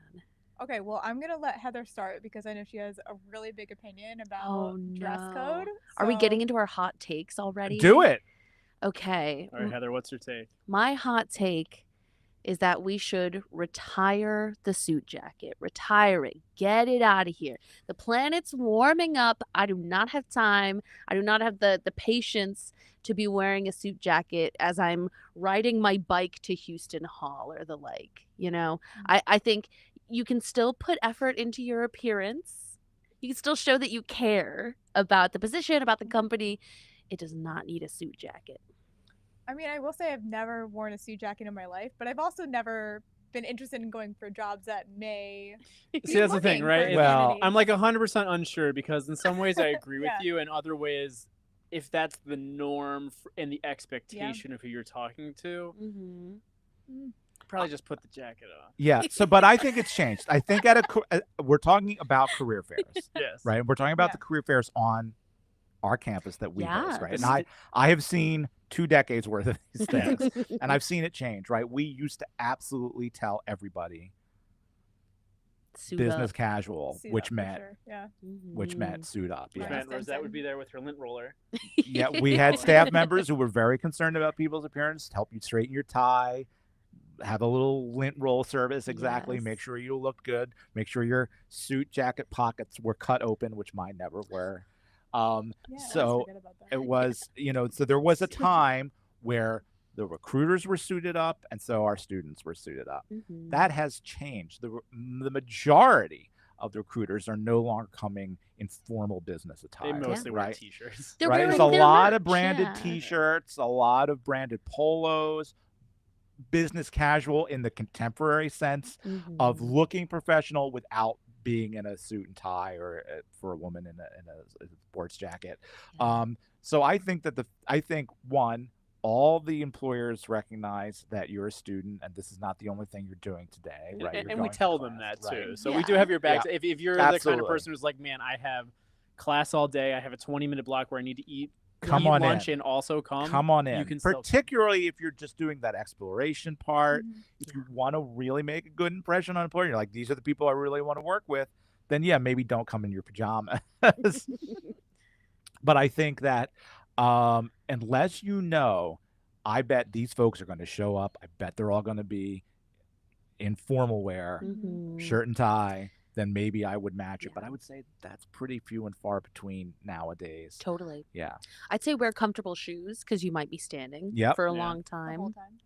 Okay, well, I'm going to let Heather start because I know she has a really big opinion about dress code. Are we getting into our hot takes already? Do it. Okay. All right, Heather, what's your take? My hot take is that we should retire the suit jacket. Retire it. Get it out of here. The planet's warming up. I do not have time. I do not have the patience to be wearing a suit jacket as I'm riding my bike to Houston Hall or the like. I think you can still put effort into your appearance. You can still show that you care about the position, about the company. It does not need a suit jacket. I mean, I will say I've never worn a suit jacket in my life, but I've also never been interested in going for jobs that may See, that's the thing, right? Well, I'm like 100% unsure because in some ways I agree with you. In other ways, if that's the norm and the expectation of who you're talking to, probably just put the jacket on. Yeah. So, but I think it's changed. I think we're talking about career fairs, Yes. right? We're talking about the career fairs on our campus that we host, right? Yes. And I have seen 2 decades worth of these things, and I've seen it change, right? We used to absolutely tell everybody Suit business up. casual, suit which up for meant sure. Yeah. which meant suit up. Right. Yeah. Whereas that would be there with her lint roller. Yeah, we had staff members who were very concerned about people's appearance, help you straighten your tie, have a little lint roll service, exactly. Yes. Make sure you look good. Make sure your suit jacket pockets were cut open, which mine never were. So it was, so there was a time where the recruiters were suited up, and so our students were suited up. That has changed. The majority of the recruiters are no longer coming in formal business attire. They mostly wear right? t-shirts. Right? There's a lot of branded t-shirts, a lot of branded polos, business casual in the contemporary sense of looking professional without being in a suit and tie, or for a woman in a sports jacket. So I think one, all the employers recognize that you're a student and this is not the only thing you're doing today, right? And we tell them that too. Right. So we do have your back. If you're the kind of person who's like, man, I have class all day, I have a 20-minute block where I need to eat lunch and also come on in. You can particularly if you're just doing that exploration part. If you want to really make a good impression on an employer, you're like, these are the people I really want to work with, then maybe don't come in your pajamas. But I think that unless I bet these folks are going to show up. I bet they're all going to be in formal wear, shirt and tie. Then maybe I would match it. But I would say that's pretty few and far between nowadays. Totally. Yeah. I'd say wear comfortable shoes because you might be standing for a long time. The whole time.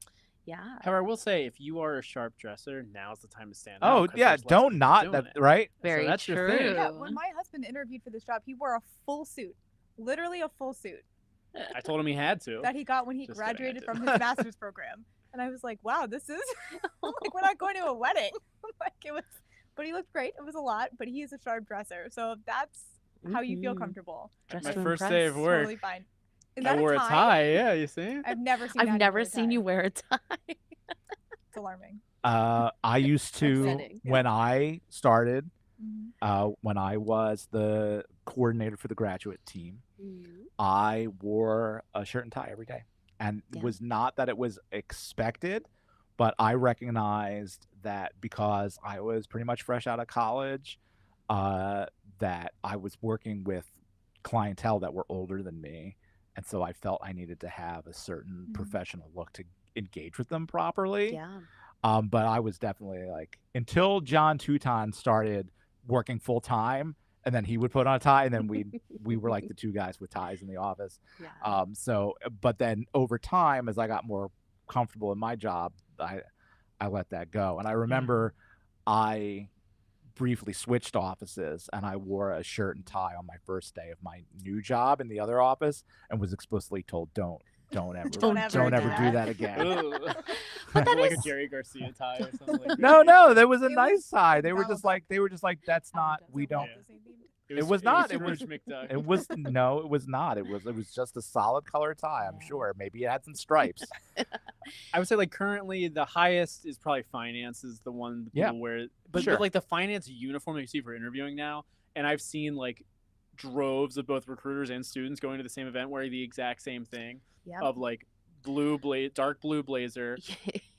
Yeah. However, I will say if you are a sharp dresser, now's the time to stand up. Oh, yeah. Don't not that, right? Very so that's true. Your thing. Yeah, when my husband interviewed for this job, he wore a full suit. Literally a full suit. I told him he had to. That he got when he graduated from his master's program. And I was like, wow, this is like, we're not going to a wedding. But he looked great. It was a lot, but he is a sharp dresser. So if that's how you feel comfortable. My first day of work. Totally fine. I wore a tie. Yeah, you see? I've never seen you wear a tie. It's alarming. I used to, when I started, when I was the coordinator for the graduate team, I wore a shirt and tie every day. And it was not that it was expected, but I recognized that because I was pretty much fresh out of college, that I was working with clientele that were older than me. And so I felt I needed to have a certain professional look to engage with them properly. Yeah. But I was definitely like, until John Touton started working full time, and then he would put on a tie, and then we were like the two guys with ties in the office. Yeah. But then over time, as I got more comfortable in my job, I let that go. And I remember I briefly switched offices, and I wore a shirt and tie on my first day of my new job in the other office, and was explicitly told, don't ever Don't don't ever ever do do that. that again. Ooh. But that Like is- a Jerry Garcia tie or something like that. No, there was a It nice was tie. They were Donald just like that's not, we Wasn't Walt don't. Disney themed? It was not. It Scrooge was- McDuck. It was no, it was not. It was just a solid color tie. I'm sure. Maybe it had some stripes. I would say like currently the highest is probably finance is the one that Yeah. people wear. But Sure. like the finance uniform that you see for interviewing now, and I've seen like droves of both recruiters and students going to the same event wearing the exact same thing Yep. of like dark blue blazer,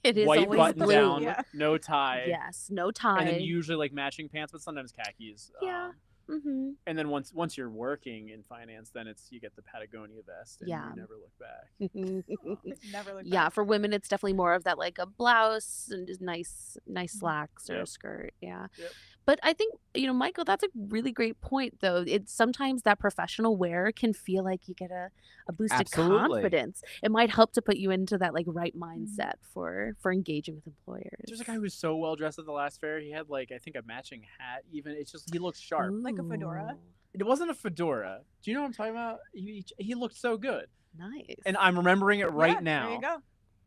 It is white always button blue. down, Yeah. no tie, Yes, no tie. and then usually like matching pants, but sometimes khakis. Yeah. Mm-hmm. And then once you're working in finance, then you get the Patagonia vest, and Yeah. you never look back. Never looked Yeah, back. for women, it's definitely more of that, like a blouse and just nice slacks or a Yep. skirt. Yeah. Yep. But I think, Michael, that's a really great point, though. It's sometimes that professional wear can feel like you get a boost Absolutely. of confidence. It might help to put you into that like right mindset for engaging with employers. There's a guy who was so well dressed at the last fair. He had like I think a matching hat. Even it's just he looks sharp. Like a fedora? Ooh, It wasn't a fedora. Do you know what I'm talking about? He looked so good, Nice. and I'm remembering it right Yeah, now. There you go.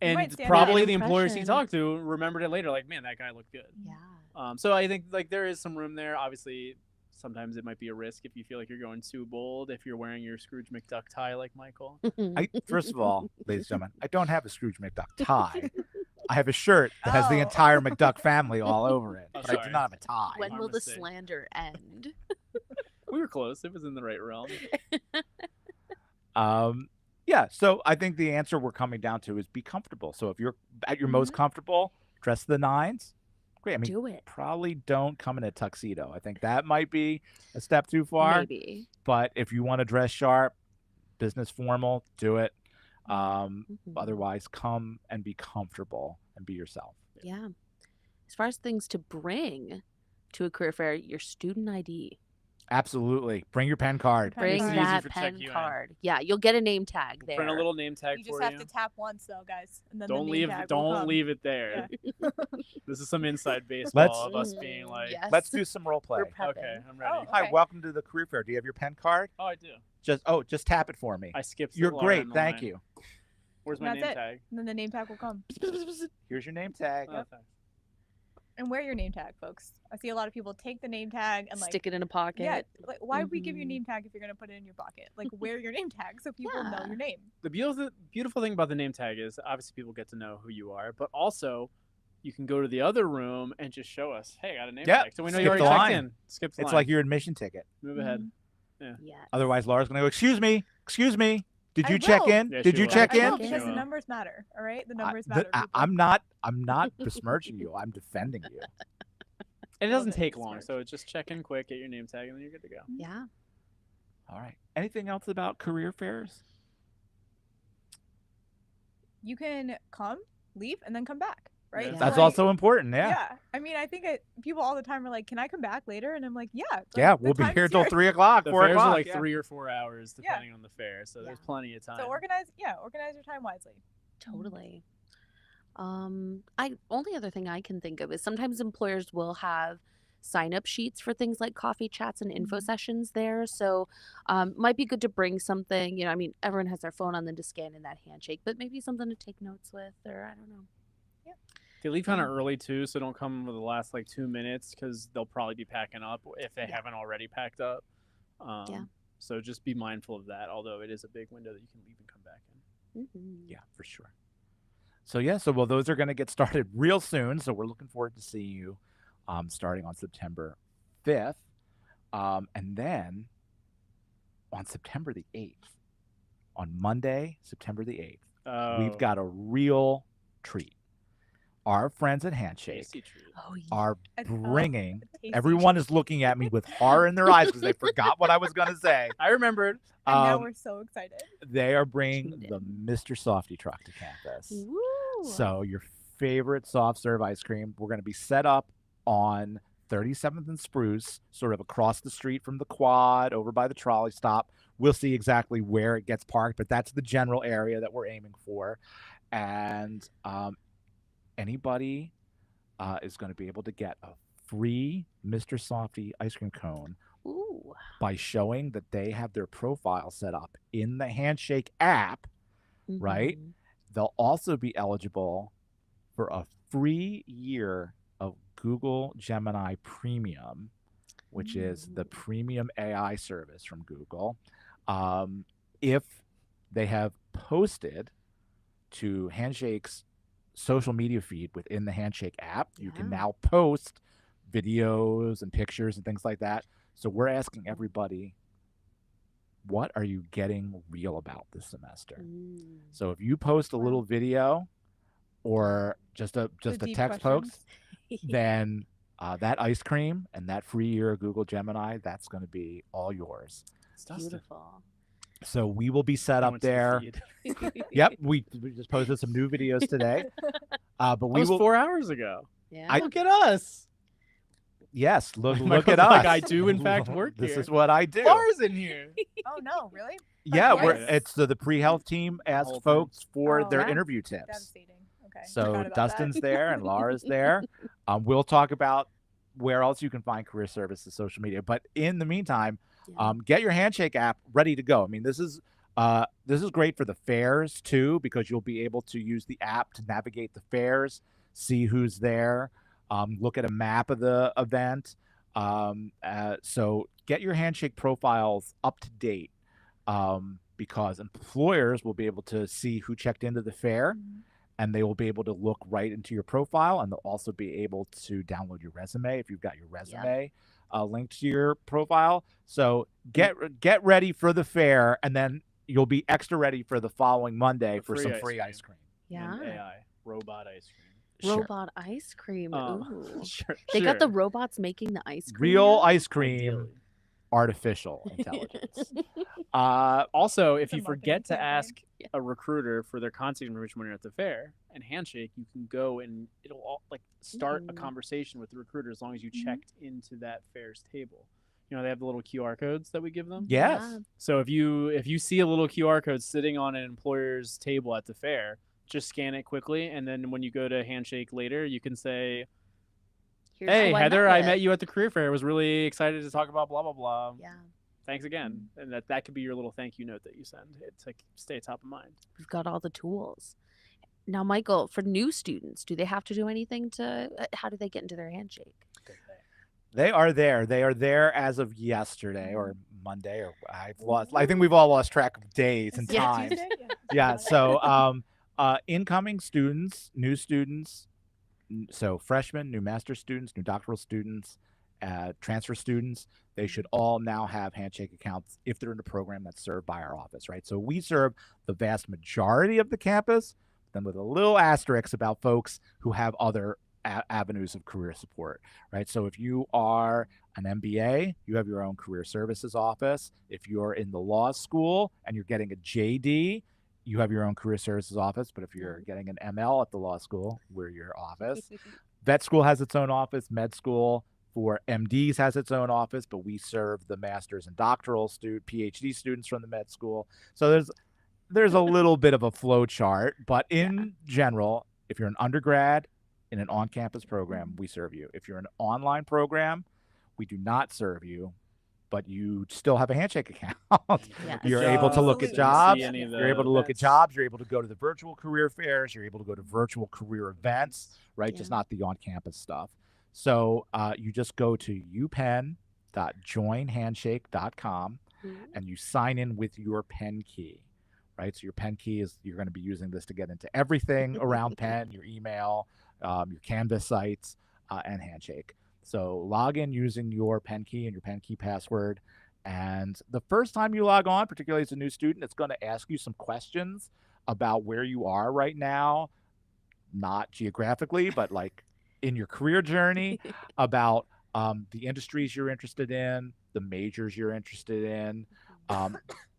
You might And stand probably out. the employers he Impression. talked to remembered it later. Like, man, that guy looked good. yeah. So I think like there is some room there. Obviously, sometimes it might be a risk if you feel like you're going too bold. If you're wearing your Scrooge McDuck tie like Michael. First of all, ladies and gentlemen, I don't have a Scrooge McDuck tie. I have a shirt that has the Oh. entire McDuck family all over it, Oh, but I do sorry. not have a tie. When Our will the mistake. slander end? We were close. It was in the right realm. Yeah, so I think the answer we're coming down to is be comfortable. So if you're at your most comfortable, dress to the nines. Great. I mean, Do it. probably don't come in a tuxedo. I think that might be a step too far. Maybe. But if you want to dress sharp, business formal, do it. Mhm. Otherwise, come and be comfortable and be yourself. Yeah. As far as things to bring to a career fair, your student ID. Absolutely. Bring your pen card. Pen Bring card. It's easy that for pen check you in. card. Yeah, you'll get a name tag there. Print a little name tag You for just have you. to tap once though, guys. And then Don't the name leave tag will come. it there. This is some inside baseball Let's- of us being like, Yes. Let's do some role play. We're prepping. okay, I'm ready. Oh. Hi, Okay. welcome to the career fair. Do you have your pen card? Oh, I do. Just tap it for me. I skipped. You're Laura great. in the Thank line. you. Where's my That's name it. tag? And then the name tag will come. Here's your name tag. Oh, thanks. And wear your name tag, folks. I see a lot of people take the name tag and like Stick it in a pocket. yeah, like why would we give you a Mhm. name tag if you're gonna put it in your pocket? Like wear your name tag so people know Yeah. your name. The beautiful thing about the name tag is obviously people get to know who you are, but also you can go to the other room and just show us, hey, I got a name Yep. tag. So we know Skip you already the checked line. in. Skip the It's line. like your admission ticket. Move ahead. Mhm. Yeah. Otherwise, Laura's going to go, excuse me. Did I you check will. in? Yeah, Did she you will. check I in? will, because She the will. numbers matter. All right, the I- numbers th- matter. I- people. I'm not besmirching you. I'm defending you. And it doesn't Love it. take long, Smart. so just check in quick, get your name tag, and then you're good to go. Yeah. All right. Anything else about career fairs? You can come, leave, and then come back. Right. Yeah. So, That's like, also important. Yeah. Yeah. I mean, I think people all the time are like, "Can I come back later?" And I'm like, "Yeah." like, Yeah, the we'll be time here is till yours. 3 o'clock, The 4 fairs o'clock. are like yeah. 3 or 4 hours Yeah. depending on the fair, so there's Yeah. plenty of time. So organize your time wisely. Totally. Only other thing I can think of is sometimes employers will have sign up sheets for things like coffee chats and info Mhm. sessions there. So might be good to bring something, I mean, everyone has their phone on them to scan in that handshake, but maybe something to take notes with, or I don't know. They leave kind of early too, so don't come with the last like 2 minutes because they'll probably be packing up if they Yeah. haven't already packed up. Yeah. So just be mindful of that. Although it is a big window that you can leave and come back in. Mhm. Yeah, for sure. So well, those are going to get started real soon. So we're looking forward to seeing you starting on September 5th. And then on September the 8th, on Monday, September the 8th, we've Oh, got a real treat. Our friends at Handshake tasty treat. Oh, yeah. are A- bringing, a tasty everyone is looking at me with horror in their eyes because they forgot what I was going to say. I remembered. And now Um, we're so excited. They are bringing Tuned the Mr. Softy truck to campus. Woo. So your favorite soft serve ice cream, we're going to be set up on 37th and Spruce, sort of across the street from the quad, over by the trolley stop. We'll see exactly where it gets parked, but that's the general area that we're aiming for. And anybody is going to be able to get a free Mr. Softy ice cream cone Ooh. by showing that they have their profile set up in the Handshake app, right? Mhm. They'll also be eligible for a free year of Google Gemini Premium, which is the premium AI service from Google. If they have posted to Handshake's social media feed within the Handshake app, you can Yeah. now post videos and pictures and things like that. So we're asking everybody, what are you getting real about this semester? Mm. So if you post a Wow. little video or just a The deep text questions. post, then that ice cream and that free year of Google Gemini, that's going to be all yours. It's Dustin. Beautiful. So we will be set I up went to the there. feed. Yep, we just posted some new videos today. But That we was will. 4 hours ago. Yeah. Look at us. Yes, look Michael's at us. like, I do in fact work This here. is what I do. Laura's in here. Oh no, really? Yeah, Yes. it's the pre-health team asked whole thing. folks for Oh, their yeah. interview tips. Devastating. Okay. So forgot about Dustin's that. there and Laura's there. We'll talk about where else you can find career services social media. But in the meantime, Yeah. get your Handshake app ready to go. I mean, this is great for the fairs too, because you'll be able to use the app to navigate the fairs, see who's there, look at a map of the event. So get your Handshake profiles up to date, because employers will be able to see who checked into the fair, and they will be able to look right into your profile, and they'll also be able to download your resume if you've got your resume linked to your profile. So get ready for the fair, and then you'll be extra ready for the following Monday The for free some ice free cream. ice cream. Yeah. And AI. Robot ice cream. Sure. Robot ice cream. Ooh. Sure. They got the robots making the ice cream. Real now? ice cream, Ideally. artificial intelligence. Also, if It's a you marketing forget to campaign. ask a recruiter for their contact information when you're at the fair, and Handshake, you can go and it'll all, start a Mhm. conversation with the recruiter as long as you checked into that fair's table. You know, they have the little QR codes that we give them. Yes. Yeah. So if you see a little QR code sitting on an employer's table at the fair, just scan it quickly, and then when you go to Handshake later, you can say, Here's "Hey, who Heather, I with." met you at the career fair. I was really excited to talk about blah blah blah. Yeah. Thanks again." And that could be your little thank you note that you send. It's like stay top of mind. We've got all the tools. Now, Michael, for new students, do they have to do anything to? How do they get into their Handshake? They are there. They are there as of yesterday or Monday, or I think we've all lost track of days and Is it times. Tuesday? Yeah. So incoming students, new students, so freshmen, new master's students, new doctoral students, transfer students, they should all now have Handshake accounts if they're in a program that's served by our office, right? So we serve the vast majority of the campus, then with a little asterisk about folks who have other avenues of career support, right? So if you are an MBA, you have your own career services office. If you're in the law school and you're getting a JD, you have your own career services office. But if you're getting an ML at the law school, we're your office. Vet school has its own office. Med school for MDs has its own office, but we serve the master's and doctoral PhD students from the med school. So there's a little bit of a flow chart, but in general, if you're an undergrad in an on-campus program, we serve you. If you're an online program, we do not serve you, but you still have a Handshake account. Yes. You're able to look at Absolutely. jobs. See any of the You're able to look at events. jobs. You're able to go to the virtual career fairs. You're able to go to virtual career events, right? Just Yeah. not the on-campus stuff. So you just go to upenn.joinhandshake.com and you sign in with your Penn key, right? So your Penn key is, you're going to be using this to get into everything around Penn, your email, your Canvas sites, and Handshake. So log in using your Penn key and your Penn key password. And the first time you log on, particularly as a new student, it's going to ask you some questions about where you are right now, not geographically, but like in your career journey, about the industries you're interested in, the majors you're interested in,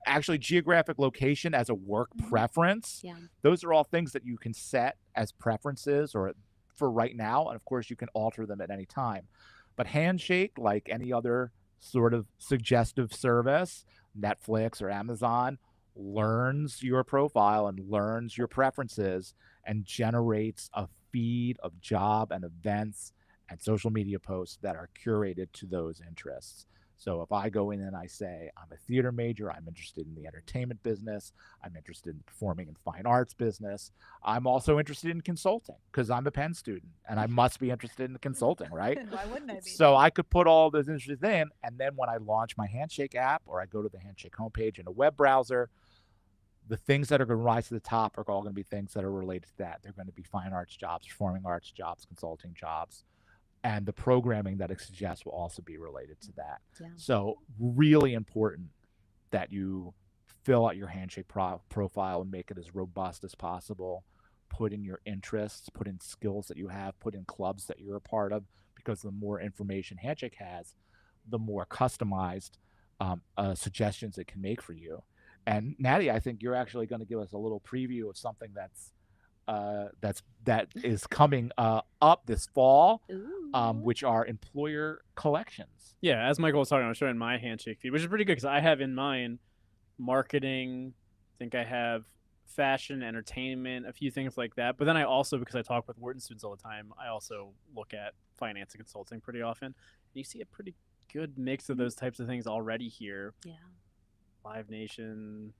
actually geographic location as a work preference. Yeah. Those are all things that you can set as preferences or for right now. And of course, you can alter them at any time. But Handshake, like any other sort of suggestive service, Netflix or Amazon, learns your profile and learns your preferences and generates a feed of job and events and social media posts that are curated to those interests. So if I go in and I say, I'm a theater major, I'm interested in the entertainment business, I'm interested in the performing and fine arts business, I'm also interested in consulting because I'm a Penn student and I must be interested in consulting, right? And why wouldn't I be? So I could put all those interests in, and then when I launch my Handshake app or I go to the Handshake homepage in a web browser, the things that are going to rise to the top are all going to be things that are related to that. They're going to be fine arts jobs, performing arts jobs, consulting jobs, and the programming that it suggests will also be related to that. Yeah. So really important that you fill out your Handshake profile and make it as robust as possible. Put in your interests, put in skills that you have, put in clubs that you're a part of, because the more information Handshake has, the more customized suggestions it can make for you. And Natty, I think you're actually going to give us a little preview of something that is coming up this fall, which are employer collections. Yeah, as Michael was talking, I was showing my Handshake feed, which is pretty good because I have in mine marketing. I think I have fashion, entertainment, a few things like that. But then I also, because I talk with Wharton students all the time, I also look at finance and consulting pretty often. And you see a pretty good mix of those types of things already here. Yeah. Live Nation,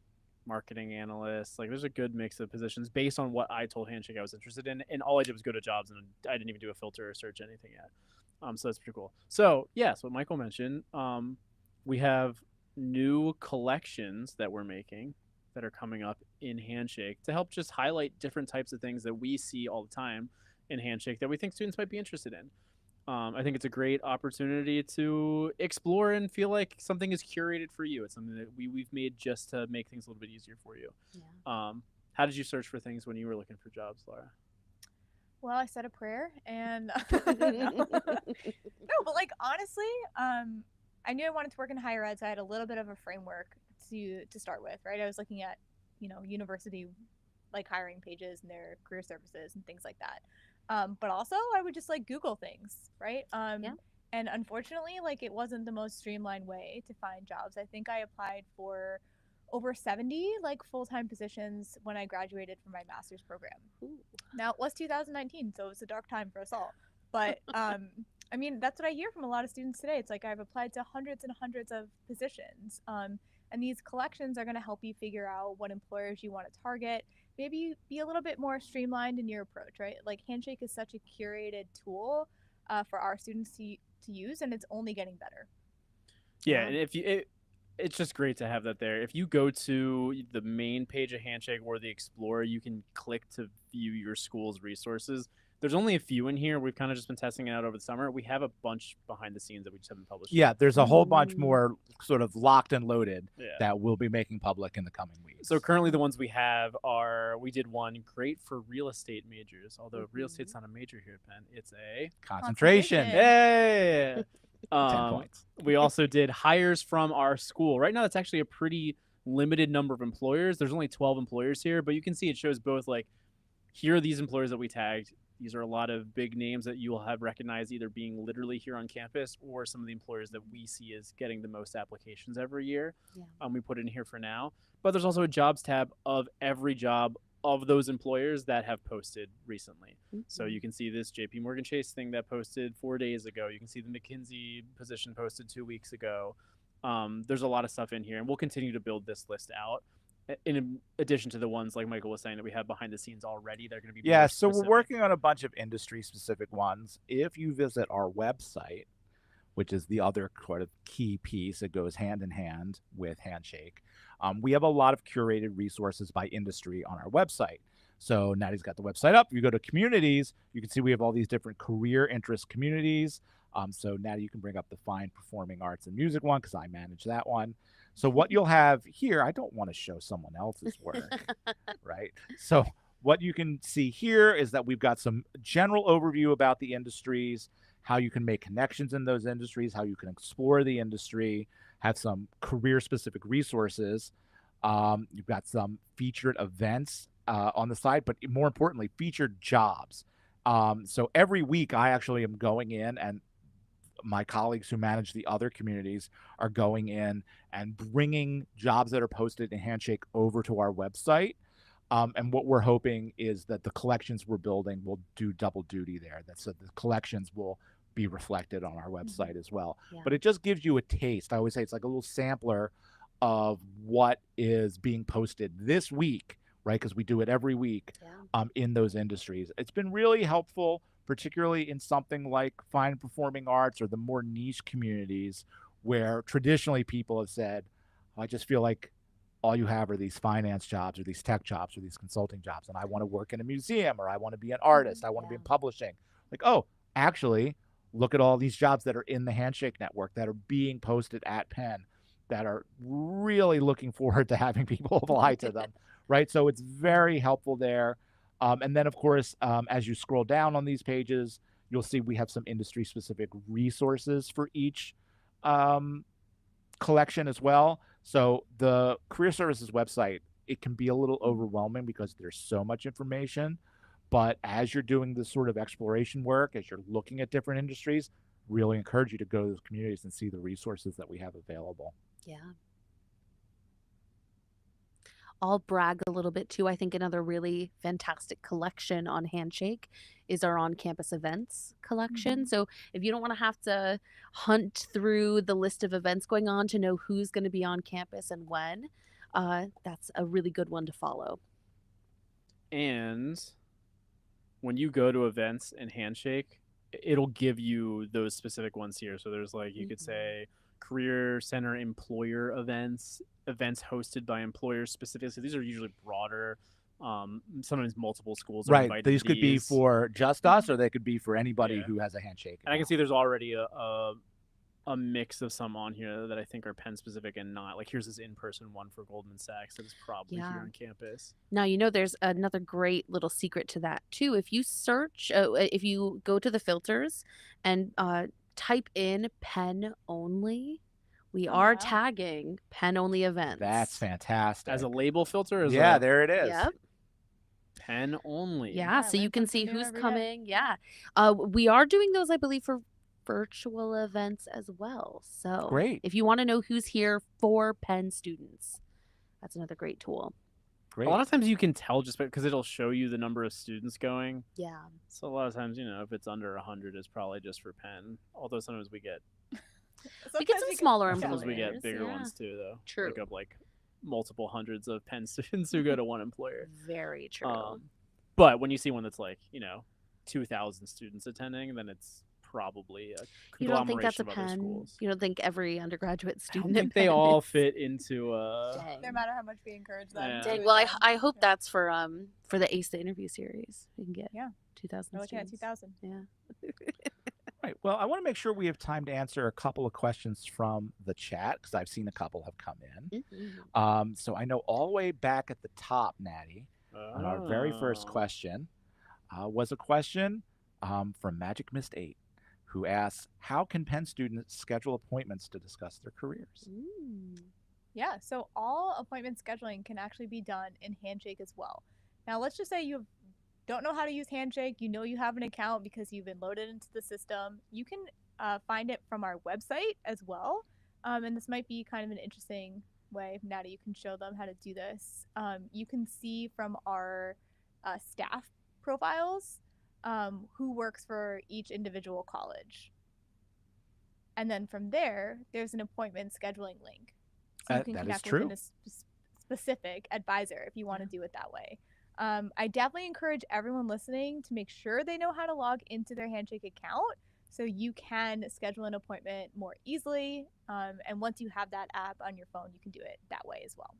marketing analysts, like there's a good mix of positions based on what I told Handshake I was interested in, and all I did was go to jobs and I didn't even do a filter or search anything yet. So that's pretty cool. So yes, what Michael mentioned, we have new collections that we're making that are coming up in Handshake to help just highlight different types of things that we see all the time in Handshake that we think students might be interested in. I think it's a great opportunity to explore and feel like something is curated for you. It's something that we've made just to make things a little bit easier for you. Yeah. How did you search for things when you were looking for jobs, Laura? Well, I said a prayer and no, but like honestly, I knew I wanted to work in higher ed, so I had a little bit of a framework to start with, right? I was looking at, university like hiring pages and their career services and things like that. But also I would just like Google things, right? Yeah. And unfortunately, like it wasn't the most streamlined way to find jobs. I think I applied for over 70 like full-time positions when I graduated from my master's program. Ooh. Now it was 2019, so it was a dark time for us all. But I mean, that's what I hear from a lot of students today. It's like I've applied to hundreds and hundreds of positions. And these collections are going to help you figure out what employers you want to target. Maybe be a little bit more streamlined in your approach, right? Like Handshake is such a curated tool for our students to use, and it's only getting better. Yeah, and it's just great to have that there. If you go to the main page of Handshake or the Explorer, you can click to view your school's resources. There's only a few in here. We've kind of just been testing it out over the summer. We have a bunch behind the scenes that we just haven't published. Yeah, there's a whole bunch more sort of locked and loaded Yeah. that we'll be making public in the coming weeks. So currently the ones we have are, we did one great for real estate majors, although real estate's not a major here at Penn. It's a concentration. Hey! 10 points. We also did hires from our school. Right now, that's actually a pretty limited number of employers. There's only 12 employers here, but you can see it shows both like, here are these employers that we tagged. These are a lot of big names that you will have recognized either being literally here on campus or some of the employers that we see as getting the most applications every year. Yeah. We put it in here for now. But there's also a jobs tab of every job of those employers that have posted recently. So you can see this JP Morgan Chase thing that posted 4 days ago. You can see the McKinsey position posted 2 weeks ago. There's a lot of stuff in here, and we'll continue to build this list out. In addition to the ones like Michael was saying that we have behind the scenes already, they're going to be Yeah, more so we're specific. working on a bunch of industry specific ones. If you visit our website, which is the other sort of key piece that goes hand in hand with Handshake, we have a lot of curated resources by industry on our website. So Natty's got the website up. You go to communities, you can see we have all these different career interest communities. So Natty, you can bring up the fine performing arts and music one because I manage that one. So what you'll have here, I don't want to show someone else's work, right? So what you can see here is that we've got some general overview about the industries, how you can make connections in those industries, how you can explore the industry, have some career-specific resources. You've got some featured events on the site, but more importantly, featured jobs. So every week I actually am going in, and my colleagues who manage the other communities are going in and bringing jobs that are posted in Handshake over to our website. And what we're hoping is that the collections we're building will do double duty there. So the collections will be reflected on our website as well. Yeah. But it just gives you a taste. I always say it's like a little sampler of what is being posted this week, right? Because we do it every week in those industries. It's been really helpful, particularly in something like fine and performing arts or the more niche communities where traditionally people have said, I just feel like all you have are these finance jobs or these tech jobs or these consulting jobs, and I want to work in a museum, or I want to be an artist, I want to be in publishing. Like, oh, actually, look at all these jobs that are in the Handshake network that are being posted at Penn that are really looking forward to having people apply to them, right? So it's very helpful there. And then, of course, as you scroll down on these pages, you'll see we have some industry-specific resources for each collection as well. So the Career Services website, it can be a little overwhelming because there's so much information. But as you're doing this sort of exploration work, as you're looking at different industries, really encourage you to go to those communities and see the resources that we have available. Yeah. I'll brag a little bit too. I think another really fantastic collection on Handshake is our on-campus events collection. So if you don't want to have to hunt through the list of events going on to know who's going to be on campus and when, that's a really good one to follow. And when you go to events in Handshake, it'll give you those specific ones here. So there's like, you could say Career Center employer events hosted by employers specifically. So these are usually broader, sometimes multiple schools are Right. invited. These could be for just us, or they could be for anybody who has a Handshake account. And I can see there's already a mix of some on here that I think are Penn specific and not. Like here's this in-person one for Goldman Sachs that is probably here on campus. Now, there's another great little secret to that too. If you search, if you go to the filters and type in Penn only, we are tagging Penn only events. That's fantastic. As a label filter? There it is. Yep. Penn only. Yeah, so you can see who's coming. Yeah. We are doing those, I believe, for virtual events as well. So great. If you want to know who's here for Penn students, that's another great tool. Great. A lot of times you can tell just because it'll show you the number of students going. Yeah. So a lot of times, if it's under 100, it's probably just for Penn. Although sometimes we get some smaller employers. Sometimes we get bigger ones too, though. True. Like of multiple hundreds of Penn students who go to one employer. Very true. But when you see one that's like 2,000 students attending, then it's probably a conglomeration you don't think that's a of other Penn? schools. You don't think every undergraduate I student? don't think they all fit into no matter how much we encourage them. Yeah. Dang. Well, I hope that's for the ACE the interview series. We can get 2,000 We're looking at students. 2,000. Yeah. Right. Well, I want to make sure we have time to answer a couple of questions from the chat because I've seen a couple have come in. So I know all the way back at the top, Natty, on our very first question was a question from Magic Mist 8, who asks, how can Penn students schedule appointments to discuss their careers? Yeah, so all appointment scheduling can actually be done in Handshake as well. Now, let's just say you don't know how to use Handshake. You know you have an account because you've been loaded into the system. You can find it from our website as well. And this might be kind of an interesting way. Natty, you can show them how to do this. You can see from our staff profiles who works for each individual college. And then from there, there's an appointment scheduling link. So you can connect with a specific advisor if you want to do it that way. I definitely encourage everyone listening to make sure they know how to log into their Handshake account so you can schedule an appointment more easily. And once you have that app on your phone, you can do it that way as well.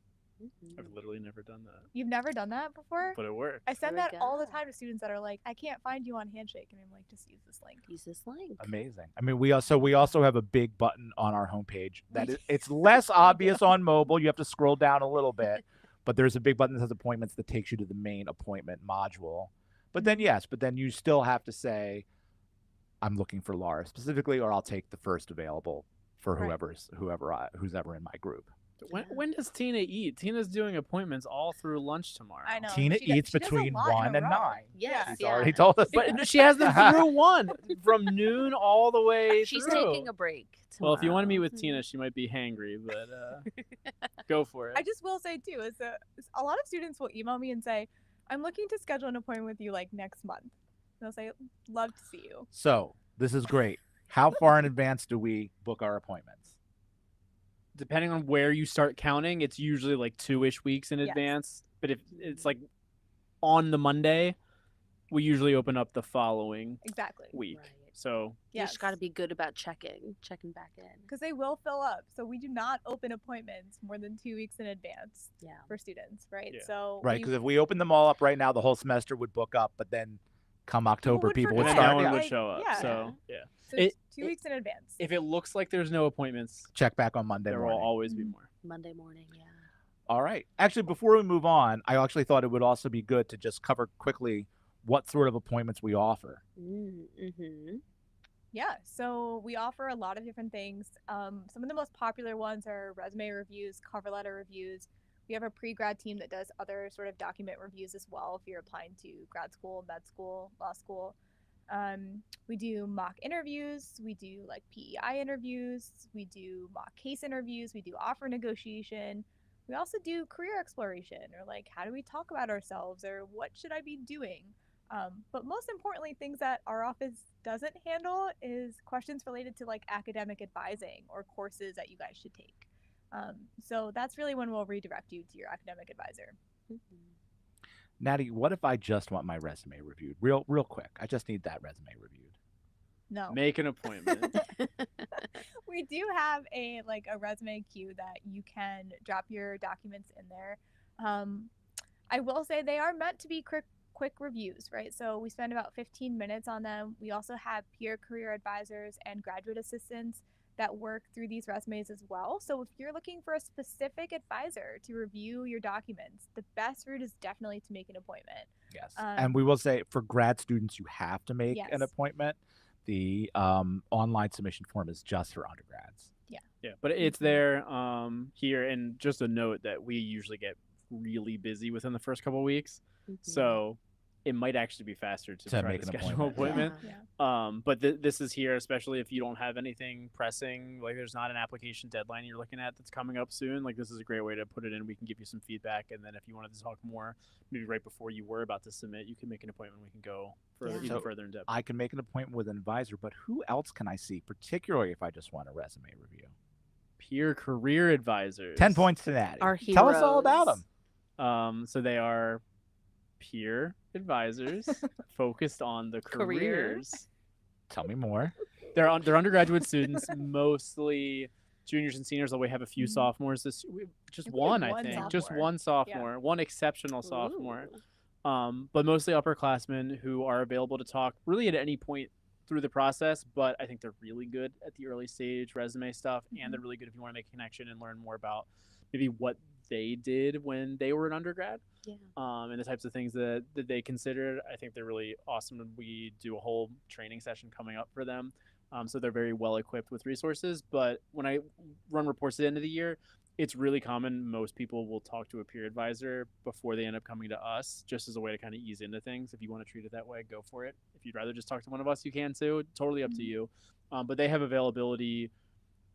I've literally never done that. You've never done that before? But it works. I send that all the time to students that are like, I can't find you on Handshake. And I'm like, just use this link. Use this link. Amazing. I mean, we also have a big button on our homepage that it's less obvious on mobile. You have to scroll down a little bit, but there's a big button that says appointments that takes you to the main appointment module. But then you still have to say, I'm looking for Laura specifically, or I'll take the first available for who's ever in my group. When does Tina eat? Tina's doing appointments all through lunch tomorrow. I know. Tina eats between 1 and 9. Yes, She's already told us. But she has them through 1 from noon all the way She's through. taking a break tomorrow. Well, if you want to meet with Tina, she might be hangry, but go for it. I just will say too, is a lot of students will email me and say, I'm looking to schedule an appointment with you like next month. And I'll say, love to see you. So This is great. How far in advance do we book our appointments? Depending on where you start counting, it's usually like 2-ish weeks in Yes. advance. But if it's like on the Monday, we usually open up the following Exactly. week. Right. So You just got to be good about checking back in. Because they will fill up. So we do not open appointments more than 2 weeks in advance Yeah. for students, right? Yeah. So Right, because if we open them all up right now, the whole semester would book up, but then come October, would people and would then forget. no start. one Yeah. would Like, show up. yeah. So yeah. So It- 2 weeks in advance. If it looks like there's no appointments, Check back on Monday there will morning. always be more. Monday morning, yeah. All right. Actually, before we move on, I actually thought it would also be good to just cover quickly what sort of appointments we offer. Mm-hmm. Yeah, so we offer a lot of different things. Some of the most popular ones are resume reviews, cover letter reviews. We have a pre-grad team that does other sort of document reviews as well if you're applying to grad school, med school, law school. We do mock interviews. We do like PEI interviews. We do mock case interviews. We do offer negotiation. We also do career exploration, or like how do we talk about ourselves, or what should I be doing? But most importantly, things that our office doesn't handle is questions related to like academic advising or courses that you guys should take. So that's really when we'll redirect you to your academic advisor. Natty, what if I just want my resume reviewed? Real quick. I just need that resume reviewed. No. Make an appointment. We do have a resume queue that you can drop your documents in there. I will say they are meant to be quick reviews, right? So we spend about 15 minutes on them. We also have peer career advisors and graduate assistants that work through these resumes as well. So if you're looking for a specific advisor to review your documents, the best route is definitely to make an appointment. Yes. And we will say for grad students, you have to make an Yes. appointment. The online submission form is just for undergrads. Yeah, but it's there here. And just a note that we usually get really busy within the first couple of weeks. So it might actually be faster to try make to an schedule an appointment. appointment. Yeah. But this is here, especially if you don't have anything pressing, like there's not an application deadline you're looking at that's coming up soon. Like this is a great way to put it in. We can give you some feedback, and then if you wanted to talk more, maybe right before you were about to submit, you can make an appointment. We can go further, Yeah. even So further in depth. I can make an appointment with an advisor, but who else can I see, particularly if I just want a resume review? Peer career advisors. 10 points to Natty. Our Tell us all about heroes. them. So they are peer advisors focused on the Careers. careers. Tell me more. They're undergraduate students, mostly juniors and seniors. Although we have a few sophomores. Just I think we have one, I one think, just sophomore. one sophomore, one exceptional sophomore. But mostly upperclassmen who are available to talk really at any point through the process. But I think they're really good at the early stage resume stuff, and they're really good if you want to make a connection and learn more about maybe what they did when they were an undergrad. Yeah. And the types of things that they considered. I think they're really awesome, and we do a whole training session coming up for them. So they're very well equipped with resources. But when I run reports at the end of the year, it's really common. Most people will talk to a peer advisor before they end up coming to us, just as a way to kind of ease into things. If you want to treat it that way, go for it. If you'd rather just talk to one of us, you can too. Totally up to you. But they have availability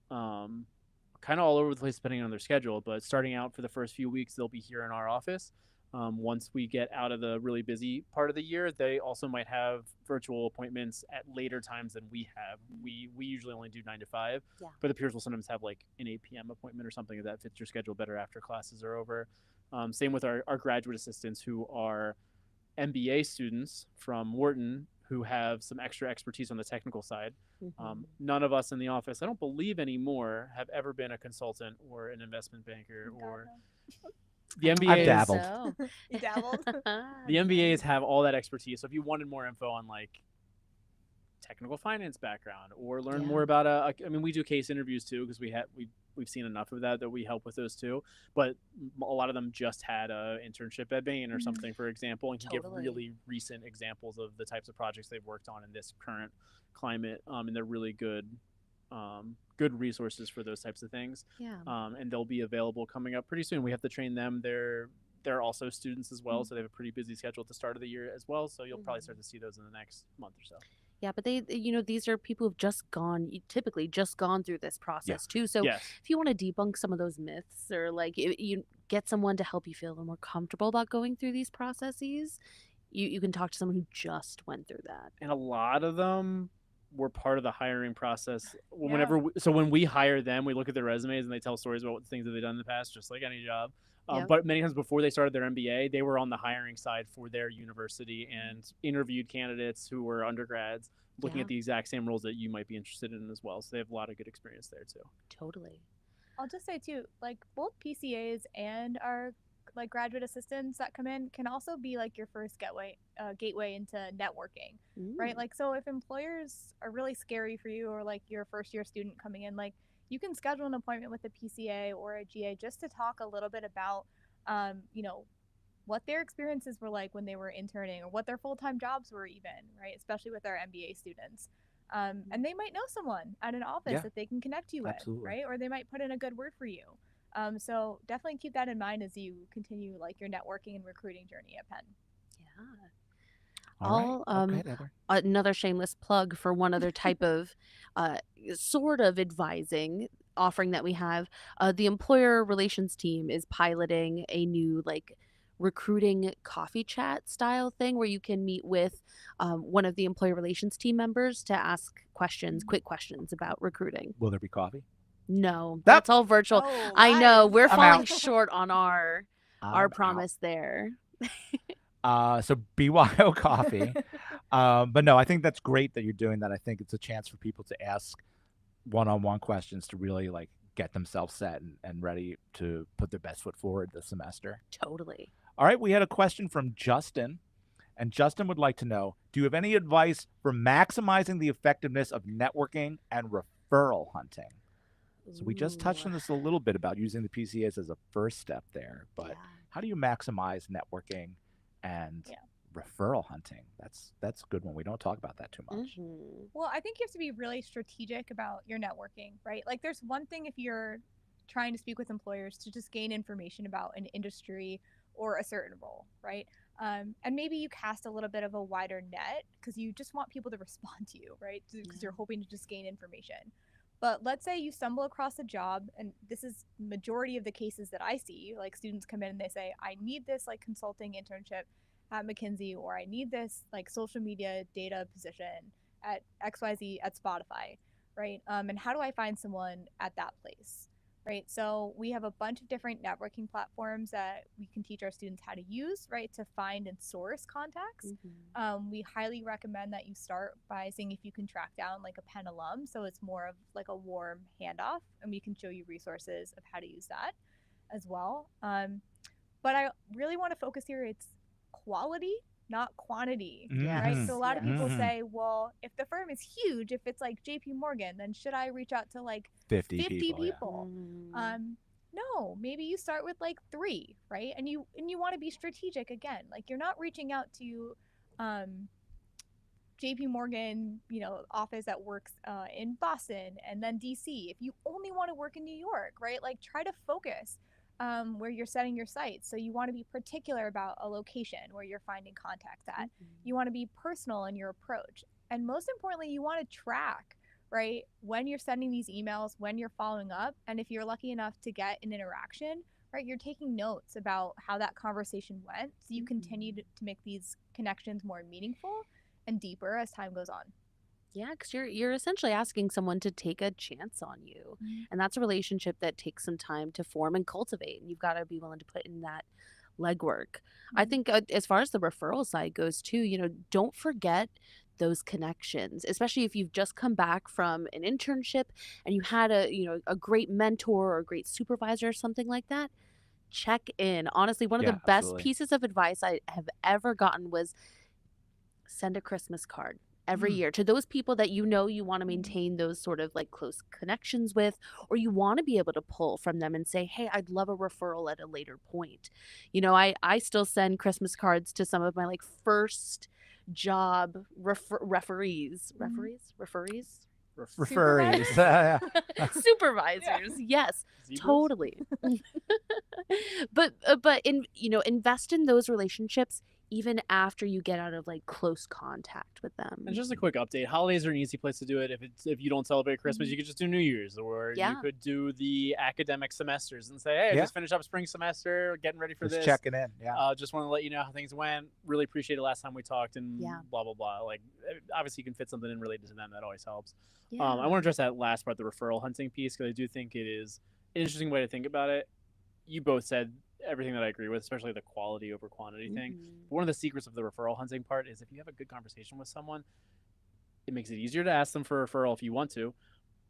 kind of all over the place depending on their schedule. But starting out for the first few weeks, they'll be here in our office. Once we get out of the really busy part of the year, they also might have virtual appointments at later times than we have. We usually only do 9 to 5, but the peers will sometimes have like an 8 p.m. appointment or something that fits your schedule better after classes are over. Same with our graduate assistants who are MBA students from Wharton who have some extra expertise on the technical side. None of us in the office, I don't believe anymore, have ever been a consultant or an investment banker or... The MBAs, I've dabbled. So. You dabbled? The MBAs have all that expertise. So if you wanted more info on like technical finance background or learn more about I mean, we do case interviews too because we've seen enough of that we help with those too. But a lot of them just had a internship at Bain or something, for example, and can give really recent examples of the types of projects they've worked on in this current climate. And they're really good resources for those types of things. And they'll be available coming up pretty soon. We have to train them. They're also students as well, so they have a pretty busy schedule at the start of the year as well. So you'll probably start to see those in the next month or so. Yeah, but these are people who've typically just gone through this process too. So if you want to debunk some of those myths or like you get someone to help you feel a little more comfortable about going through these processes, you can talk to someone who just went through that. And a lot of them we're part of the hiring process. Yeah. Whenever so when we hire them, we look at their resumes and they tell stories about what things that they've done in the past, just like any job. Yep. But many times before they started their MBA, they were on the hiring side for their university and interviewed candidates who were undergrads looking Yeah. at the exact same roles that you might be interested in as well. So they have a lot of good experience there too. Totally. I'll just say too, like both PCAs and our like graduate assistants that come in can also be like your first gateway into networking, right? Ooh. Like, so if employers are really scary for you, or like you're a first year student coming in, like you can schedule an appointment with a PCA or a GA just to talk a little bit about, you know, what their experiences were like when they were interning, or what their full-time jobs were even, right? Especially with our MBA students. And they might know someone at an office Yeah. that they can connect you with, Absolutely. right? Or they might put in a good word for you. So definitely keep that in mind as you continue like your networking and recruiting journey at Penn. Yeah. All I'll right. Okay, Heather. another shameless plug for one other type of sort of advising offering that we have. The employer relations team is piloting a new like recruiting coffee chat style thing where you can meet with one of the employer relations team members to ask questions, quick questions about recruiting. Will there be coffee? No, that's all virtual. Oh, I know lies. we're I'm falling out. short on our I'm out. promise there. So BYO coffee. But no, I think that's great that you're doing that. I think it's a chance for people to ask one-on-one questions to really like get themselves set and ready to put their best foot forward this semester. Totally. All right, we had a question from Justin, and Justin would like to know, do you have any advice for maximizing the effectiveness of networking and referral hunting? So we just touched on this a little bit about using the PCAs as a first step there, but Yeah. how do you maximize networking and referral hunting? That's a good one. We don't talk about that too much. Mhm. Well, I think you have to be really strategic about your networking, right? Like there's one thing if you're trying to speak with employers to just gain information about an industry or a certain role, right? And maybe you cast a little bit of a wider net because you just want people to respond to you, right? Because you're hoping to just gain information. But let's say you stumble across a job, and this is majority of the cases that I see, like students come in and they say, I need this like consulting internship at McKinsey, or I need this like social media data position at XYZ at Spotify, right? And how do I find someone at that place, right? So we have a bunch of different networking platforms that we can teach our students how to use, right, to find and source contacts. We highly recommend that you start by seeing if you can track down like a Penn alum, so it's more of like a warm handoff, and we can show you resources of how to use that as well. But I really want to focus here, it's quality, not quantity, right? Mhm. So a lot of people Mhm. say, well, if the firm is huge, if it's like JP Morgan, then should I reach out to like 50 50 people, yeah. people? Mm. No, maybe you start with like 3, right? And you want to be strategic again. Like you're not reaching out to JP Morgan, you know, office that works in Boston and then DC. If you only want to work in New York, right? Like try to focus where you're setting your sites. So you want to be particular about a location where you're finding contacts at. You want to be personal in your approach. And most importantly, you want to track, right, when you're sending these emails, when you're following up. And if you're lucky enough to get an interaction, right, you're taking notes about how that conversation went. So you continue to make these connections more meaningful and deeper as time goes on. Yeah, because you're essentially asking someone to take a chance on you, and that's a relationship that takes some time to form and cultivate. And you've got to be willing to put in that legwork. I think as far as the referral side goes too, you know, don't forget those connections, especially if you've just come back from an internship and you had a great mentor or a great supervisor or something like that. Check in. Honestly, one of Yeah, the best absolutely. pieces of advice I have ever gotten was send a Christmas card every year to those people that you know you want to maintain those sort of like close connections with, or you want to be able to pull from them and say, hey, I'd love a referral at a later point. You know, I still send Christmas cards to some of my like first job referees. Referees. Supervisors. Yes, Zebras? totally. but invest in those relationships even after you get out of like close contact with them. And just a quick update: holidays are an easy place to do it. If you don't celebrate Christmas, you could just do New Year's, or you could do the academic semesters and say, "Hey, I just finished up spring semester, getting ready for Just this." checking in. Yeah. Just want to let you know how things went. Really appreciate it last time we talked, and blah blah blah. Like, obviously, you can fit something in related to them. That always helps. Yeah. I want to address that last part, the referral hunting piece, because I do think it is an interesting way to think about it. You both said everything that I agree with, especially the quality over quantity thing. But one of the secrets of the referral hunting part is if you have a good conversation with someone, it makes it easier to ask them for a referral if you want to,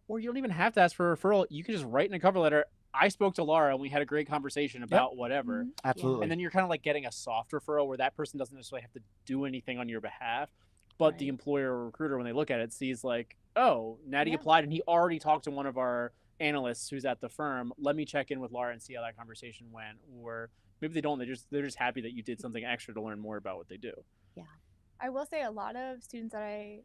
or you don't even have to ask for a referral. You can just write in a cover letter, I spoke to Laura and we had a great conversation about whatever. Absolutely. And then you're kind of like getting a soft referral where that person doesn't necessarily have to do anything on your behalf, but the employer or recruiter, when they look at it, sees like, oh, Natty applied and he already talked to one of our analysts who's at the firm. Let me check in with Laura and see how that conversation went. Or maybe they don't. They're just happy that you did something extra to learn more about what they do. Yeah. I will say a lot of students that I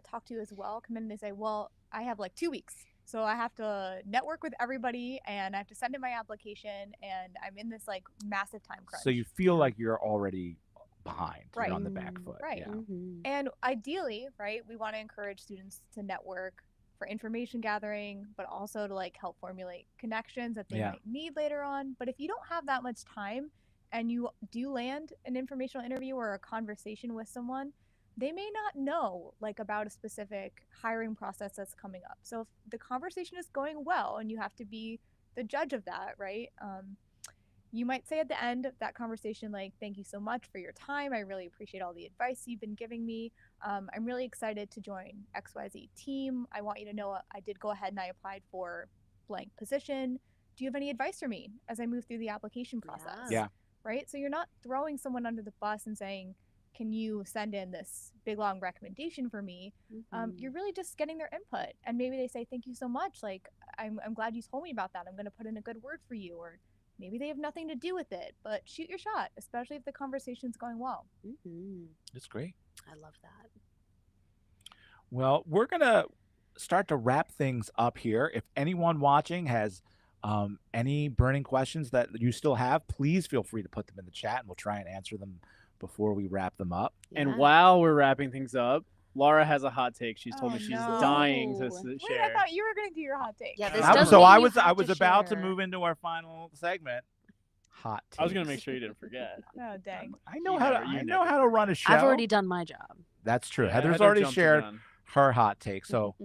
talk to as well come in and they say, well, I have like 2 weeks. So I have to network with everybody and I have to send in my application and I'm in this like massive time crunch. So you feel like you're already behind. Right. You're on the back foot. Right. Yeah. And ideally, right, we want to encourage students to network for information gathering, but also to like help formulate connections that they might need later on. But if you don't have that much time and you do land an informational interview or a conversation with someone, they may not know like about a specific hiring process that's coming up. So if the conversation is going well and you have to be the judge of that, right? You might say at the end of that conversation, like, thank you so much for your time. I really appreciate all the advice you've been giving me. I'm really excited to join XYZ team. I want you to know I did go ahead and I applied for blank position. Do you have any advice for me as I move through the application process? Yeah. Right? So you're not throwing someone under the bus and saying, can you send in this big long recommendation for me? You're really just getting their input. And maybe they say, thank you so much. Like, I'm glad you told me about that. I'm going to put in a good word for you. Or maybe they have nothing to do with it, but shoot your shot, especially if the conversation's going well. That's great. I love that. Well, we're going to start to wrap things up here. If anyone watching has any burning questions that you still have, please feel free to put them in the chat and we'll try and answer them before we wrap them up. And while we're wrapping things up, Laura has a hot take. She's told me she's dying to Wait, share. I thought you were going to do your hot take. Yeah, I was about to move into our final segment. Hot takes. I was going to make sure you didn't forget. Oh, dang. I know how to run a show. I've already done my job. That's true. Yeah, Heather's already jumped the shared gun. her hot take. So,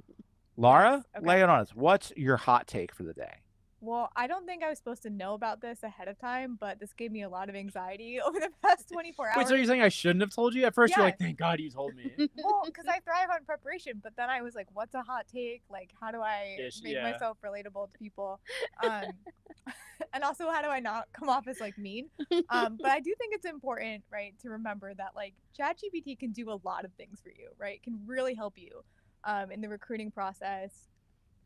Laura, Okay. lay it on us. What's your hot take for the day? Well, I don't think I was supposed to know about this ahead of time, but this gave me a lot of anxiety over the past 24 hours. Wait, so you're saying I shouldn't have told you? At first, you're Yeah. like, thank God you told me. Well, because I thrive on preparation, but then I was like, what's a hot take? Like, how do I make myself relatable to people? And also, how do I not come off as like mean? But I do think it's important, right, to remember that like ChatGPT can do a lot of things for you, right? It can really help you in the recruiting process,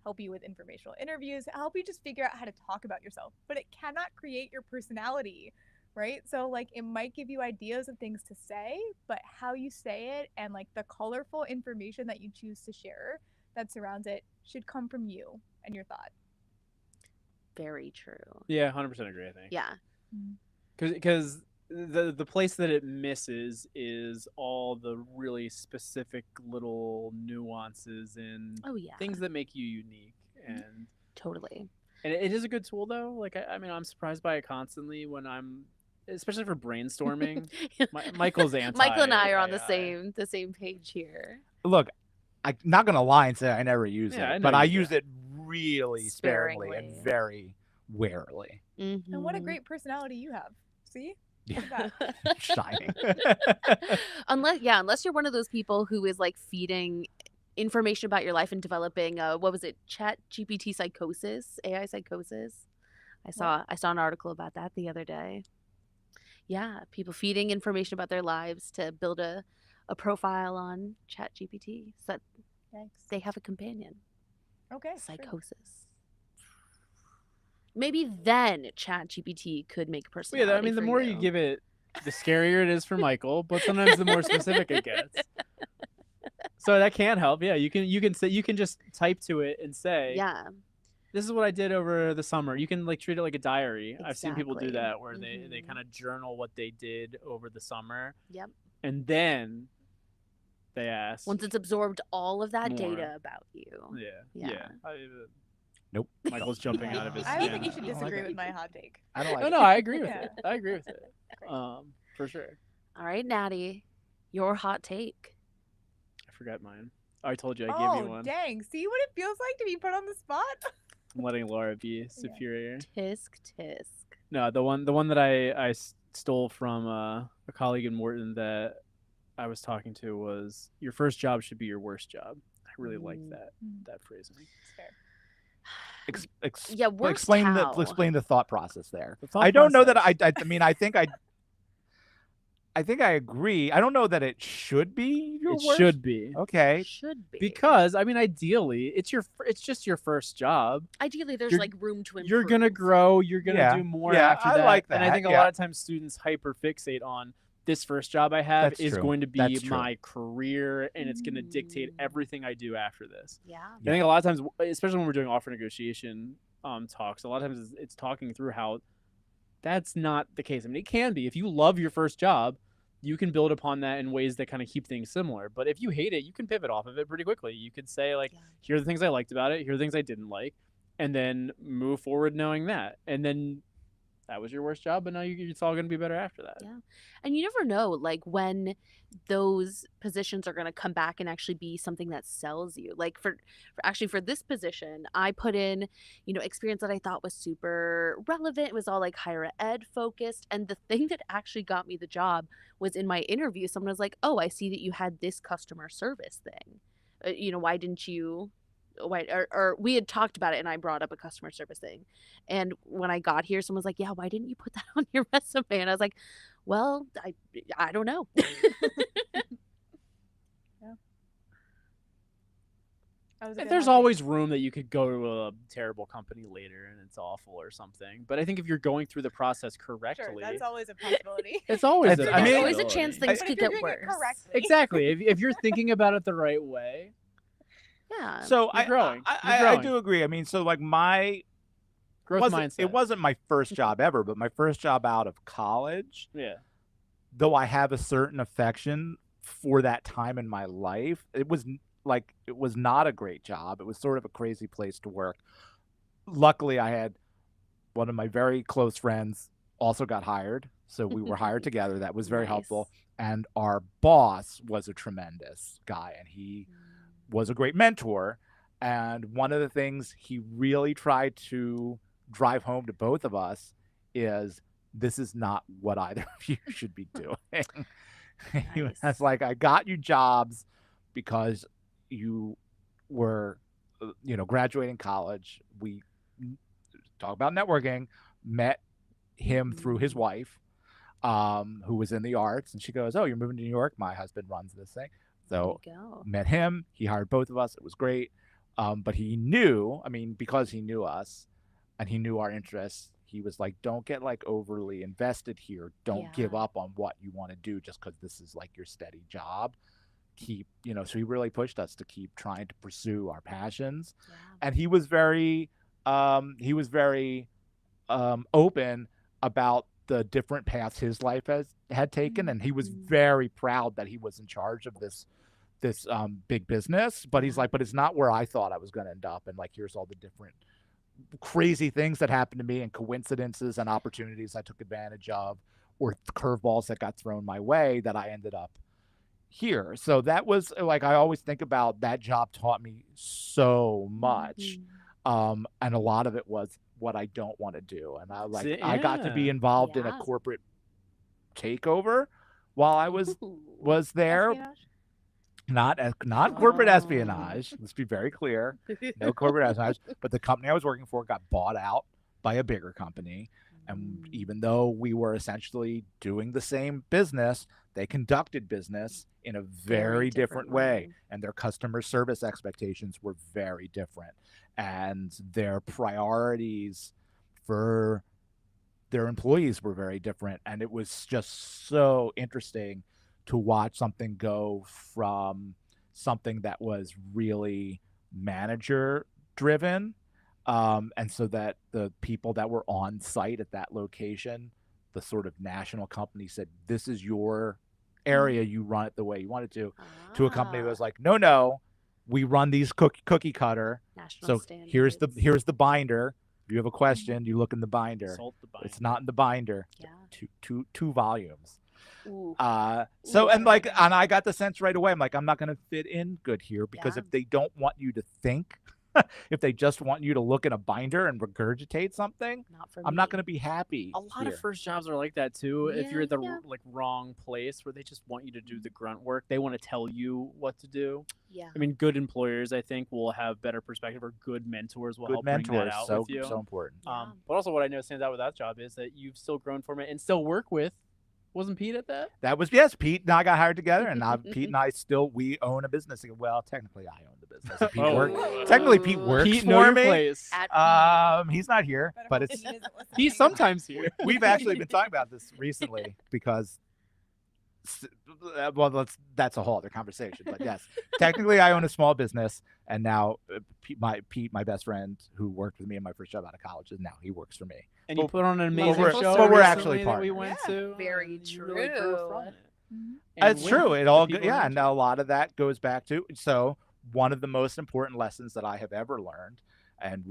help you with informational interviews, help you just figure out how to talk about yourself, but it cannot create your personality, right? So like it might give you ideas of things to say, but how you say it and like the colorful information that you choose to share that surrounds it should come from you and your thought. Very true. Yeah, 100% agree, I think. Yeah. Because the place that it misses is all the really specific little nuances and things that make you unique. And totally. And it is a good tool, though. Like, I mean, I'm surprised by it constantly when I'm, especially for brainstorming. Michael's anti. Michael and I are on the same page here. Look, I'm not gonna lie and say I never use it, but I use it really sparingly and very warily. And what a great personality you have. See? Yeah. Shining. Unless you're one of those people who is like feeding information about your life and developing what was it, Chat GPT psychosis, AI psychosis. I saw an article about that the other day. Yeah, people feeding information about their lives to build a profile on Chat GPT so that they have a companion. Okay. Psychosis. Maybe then Chat GPT could make a personality. Yeah, I mean, the more you give it, the scarier it is for Michael, but sometimes the more specific it gets. So that can help. Yeah, you can say, you can just type to it and say, this is what I did over the summer. You can like treat it like a diary. I've seen people do Exactly. that where they kind of journal what they did over the summer, Yep. and then they ask. Once it's absorbed all of that More. data about you. Yeah. Nope. Michael's jumping out of his I don't skin. think you should I don't like disagree that. with my hot take. I don't like No, it. I agree with Yeah. it. I agree with it. For sure. All right, Natty, your hot take. I forgot mine. I told you I gave you Oh, one. dang. See what it feels like to be put on the spot? I'm letting Laura be superior. Tisk tisk. No, the one that I stole from a colleague in Wharton that I was talking to was, your first job should be your worst job. I really liked that phrasing. It's fair. Yeah, worst explain how? explain the thought process there. The thought I don't know that process. I mean, I think I agree. I don't know that it should be your It worst. should be. Okay. Should be. Because I mean, ideally, it's just your first job. Ideally, there's you're- like room to improve. You're gonna grow. You're gonna Yeah. do more Yeah, after I that. like And I that, think a yeah. lot of times students hyper fixate on, this first job I have That's is true. going to be That's true. my career, and it's going to dictate Mm. everything I do after this. Yeah. I think a lot of times, especially when we're doing offer negotiation talks, a lot of times it's talking through how that's not the case. I mean, it can be. If you love your first job, you can build upon that in ways that kind of keep things similar. But if you hate it, you can pivot off of it pretty quickly. You could say, like, Yeah. here are the things I liked about it, here are the things I didn't like, and then move forward knowing that. And then that was your worst job, but now it's all going to be better after that. Yeah. And you never know, like, when those positions are going to come back and actually be something that sells you. Like for this position, I put in, experience that I thought was super relevant. It was all like higher ed focused. And the thing that actually got me the job was in my interview. Someone was like, "Oh, I see that you had this customer service thing. Why didn't you?" Or we had talked about it and I brought up a customer service thing. And when I got here, someone was like, "Yeah, why didn't you put that on your resume?" And I was like, "Well, I don't know." There's always room that you could go to a terrible company later and it's awful or something. But I think if you're going through the process correctly, Sure, that's always a possibility. it's always It's- a I mean- There's always a possibility. chance things But could if you're get doing it worse. correctly. Exactly. If you're thinking about it the right way, Yeah. So You're growing. I You're growing. do agree. I mean, so like my growth mindset. it wasn't my first job ever, but my first job out of college, Yeah. though I have a certain affection for that time in my life, it was not a great job. It was sort of a crazy place to work. Luckily, I had one of my very close friends also got hired, so we were hired together. That was very Nice. helpful. And our boss was a tremendous guy, and he was a great mentor. And one of the things he really tried to drive home to both of us is, this is not what either of you should be doing. He was Nice. like, I got you jobs because you were, graduating college. We talk about networking, met him through his wife, who was in the arts. And she goes, "Oh, you're moving to New York? My husband runs this thing." So There you go. met him. He hired both of us. It was great. But he knew, because he knew us and he knew our interests, he was like, don't get like overly invested here. Don't give Yeah. up on what you want to do just because this is like your steady job. Keep, so he really pushed us to keep trying to pursue our passions. Yeah. And he was very open about the different paths his life had taken, and he was very proud that he was in charge of this big business. But he's like, but it's not where I thought I was going to end up, and like, here's all the different crazy things that happened to me and coincidences and opportunities I took advantage of, or curveballs that got thrown my way that I ended up here. So that was like, I always think about that job taught me so much. And a lot of it was what I don't want to do. And I got to be Yeah. involved in a Yeah. corporate takeover while I was Ooh. there. Espionage? Not corporate Oh. espionage. Let's be very clear. No corporate espionage. But the company I was working for got bought out by a bigger company. And even though we were essentially doing the same business, they conducted business in a very different way. And their customer service expectations were very different. And their priorities for their employees were very different. And it was just so interesting to watch something go from something that was really manager driven And so that the people that were on site at that location, the sort of national company said, this is your area, you run it the way you want it to a company that was like, no, we run these cookie cutter. National So here's the binder. If you have a question, you look in the binder. Consult the binder. It's not in the binder. Yeah. Two volumes. Ooh. So and I got the sense right away. I'm like, I'm not going to fit in good here because if they don't want you to think, if they just want you to look in a binder and regurgitate something, I'm not going to be happy. A lot of first jobs are like that too. If you're at the like wrong place where they just want you to do the grunt work, they want to tell you what to do. Yeah. I mean, good employers, I think, will have better perspective, or good mentors will help bring that out with you. So important. But also, what I know stands out with that job is that you've still grown from it and still work with. Wasn't Pete at that? That was Pete and I got hired together, and now Pete and I we own a business. Well, technically, I own the business. Technically, Pete works Pete, for me. Place. He's not here, but he's sometimes here. We've actually been talking about this recently because, well, that's a whole other conversation. But yes, technically, I own a small business, and now Pete, my best friend, who worked with me in my first job out of college, and now he works for me. And you put on an amazing show. But we're actually that we partners. went to. Very true. Really grew from it. It's true. It all and a lot of that goes back to one of the most important lessons that I have ever learned, and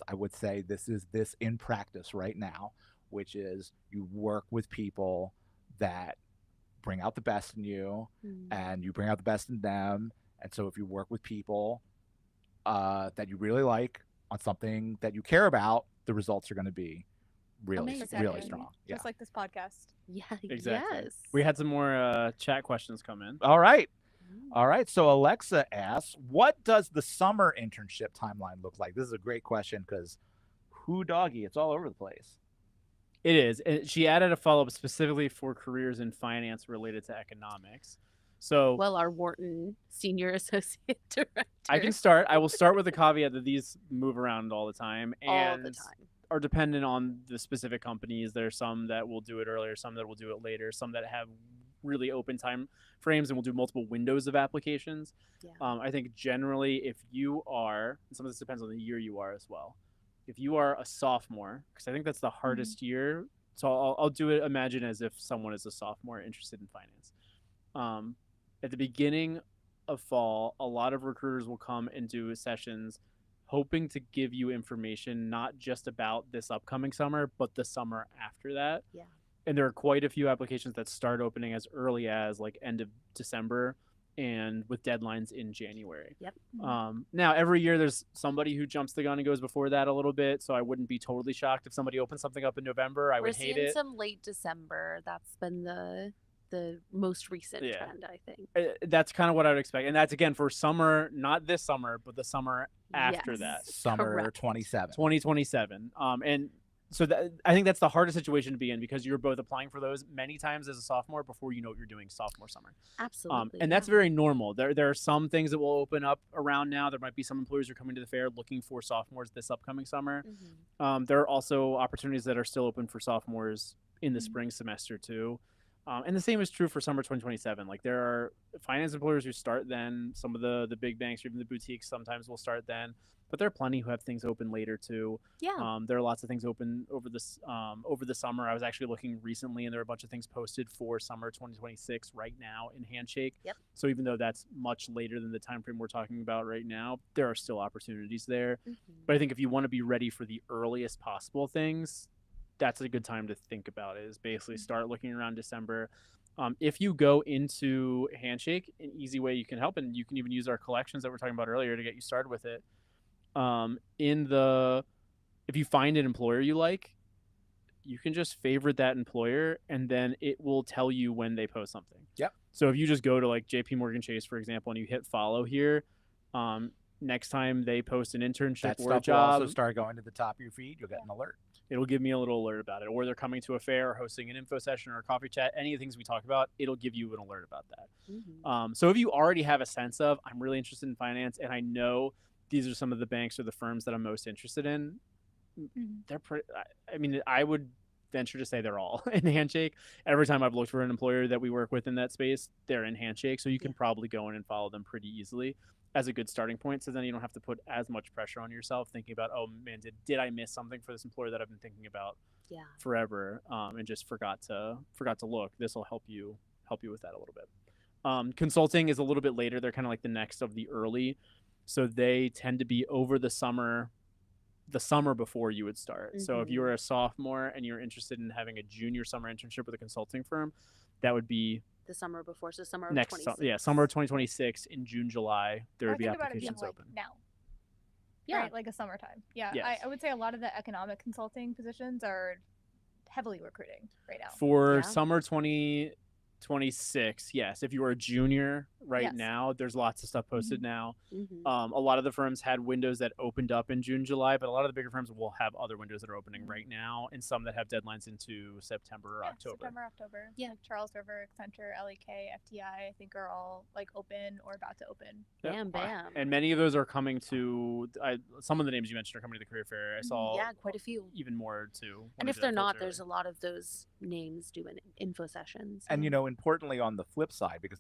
I would say this is in practice right now, which is you work with people that bring out the best in you, and you bring out the best in them. And so if you work with people that you really like on something that you care about, the results are going to be really strong. Just like this podcast. Yeah, exactly. Yes. We had some more chat questions come in. All right. So Alexa asks, what does the summer internship timeline look like? This is a great question because it's all over the place. It is. And she added a follow-up specifically for careers in finance related to economics. So, well, our Wharton senior associate director. I can start. I will start with the caveat that these move around all the time and are dependent on the specific companies. There are some that will do it earlier, some that will do it later, some that have really open time frames and will do multiple windows of applications. Yeah. I think generally if you are, and some of this depends on the year you are as well. If you are a sophomore, because I think that's the hardest year. So I'll do it, imagine as if someone is a sophomore interested in finance. At the beginning of fall, a lot of recruiters will come and do sessions hoping to give you information, not just about this upcoming summer, but the summer after that. Yeah. And there are quite a few applications that start opening as early as like end of December and with deadlines in January. Yep. Now, every year there's somebody who jumps the gun and goes before that a little bit. So I wouldn't be totally shocked if somebody opens something up in November. I would hate it. We're seeing some late December. That's been the most recent trend, I think. That's kind of what I would expect. And that's, again, for summer, not this summer, but the summer after that. Summer 2027. And so I think that's the hardest situation to be in because you're both applying for those many times as a sophomore before you know what you're doing sophomore summer. Absolutely. And that's very normal. There are some things that will open up around now. There might be some employers who are coming to the fair looking for sophomores this upcoming summer. There are also opportunities that are still open for sophomores in the spring semester too. And the same is true for summer 2027. Like there are finance employers who start then. Some of the big banks or even the boutiques sometimes will start then. But there are plenty who have things open later too. Yeah. There are lots of things open over the summer. I was actually looking recently, and there are a bunch of things posted for summer 2026 right now in Handshake. Yep. So even though that's much later than the time frame we're talking about right now, there are still opportunities there. But I think if you want to be ready for the earliest possible things, that's a good time to think about it, is basically start looking around December. If you go into Handshake, an easy way you can help, and you can even use our collections that we're talking about earlier to get you started with it. If you find an employer you like, you can just favorite that employer, and then it will tell you when they post something. Yep. So if you just go to like JP Morgan Chase, for example, and you hit follow here, next time they post an internship or a job, will also start going to the top of your feed. You'll get an alert. It'll give me a little alert about it. Or they're coming to a fair or hosting an info session or a coffee chat. Any of the things we talk about, it'll give you an alert about that. So if you already have a sense of, I'm really interested in finance, and I know these are some of the banks or the firms that I'm most interested in, they're pretty, I mean, I would venture to say they're all in Handshake. Every time I've looked for an employer that we work with in that space, they're in Handshake. So you can probably go in and follow them pretty easily as a good starting point. So then you don't have to put as much pressure on yourself thinking about, oh man, did I miss something for this employer that I've been thinking about forever, and just forgot to look. This will help you with that a little bit. Consulting is a little bit later. They're kind of like the next of the early. So they tend to be over the summer before you would start. So if you were a sophomore and you're interested in having a junior summer internship with a consulting firm, that would be the summer before. So summer of next 26. Summer of 2026 in June, July, there would be applications like open. Now. Yeah. Right, like a summertime. Yeah. Yes. I would say a lot of the economic consulting positions are heavily recruiting right now. For summer 2026, yes. If you were a junior now, there's lots of stuff posted now. A lot of the firms had windows that opened up in June, July, but a lot of the bigger firms will have other windows that are opening right now, and some that have deadlines into September or October. September, October. Yeah. Like Charles River, Accenture, LEK, FTI, I think are all like open or about to open. Bam, bam. And many of those are coming to, some of the names you mentioned are coming to the career fair. I saw quite a few. Even more too. And if they're not, there's a lot of those names doing info sessions. And, you know, importantly on the flip side, because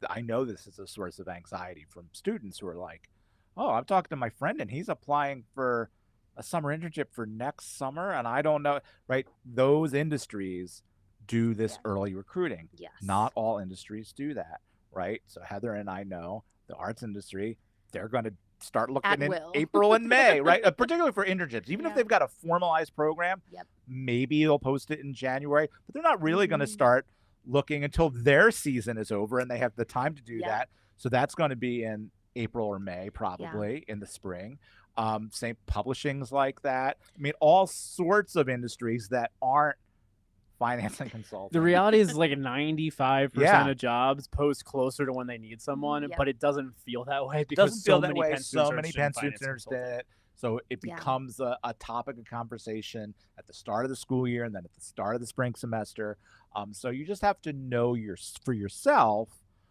I know this is a source of anxiety from students who are like, oh, I'm talking to my friend and he's applying for a summer internship for next summer. And I don't know, right? Those industries do this early recruiting. Yes. Not all industries do that, right? So Heather and I know the arts industry, they're going to start looking in April and May, right? Particularly for internships. Even if they've got a formalized program, maybe they'll post it in January, but they're not really going to start looking until their season is over and they have the time to do that. So that's going to be in April or May, probably in the spring. Same publishings like that. I mean, all sorts of industries that aren't finance and consulting. The reality is like 95% of jobs post closer to when they need someone, but it doesn't feel that way because so many Penn students are interested in it. So it becomes a topic of conversation at the start of the school year and then at the start of the spring semester. So you just have to know for yourself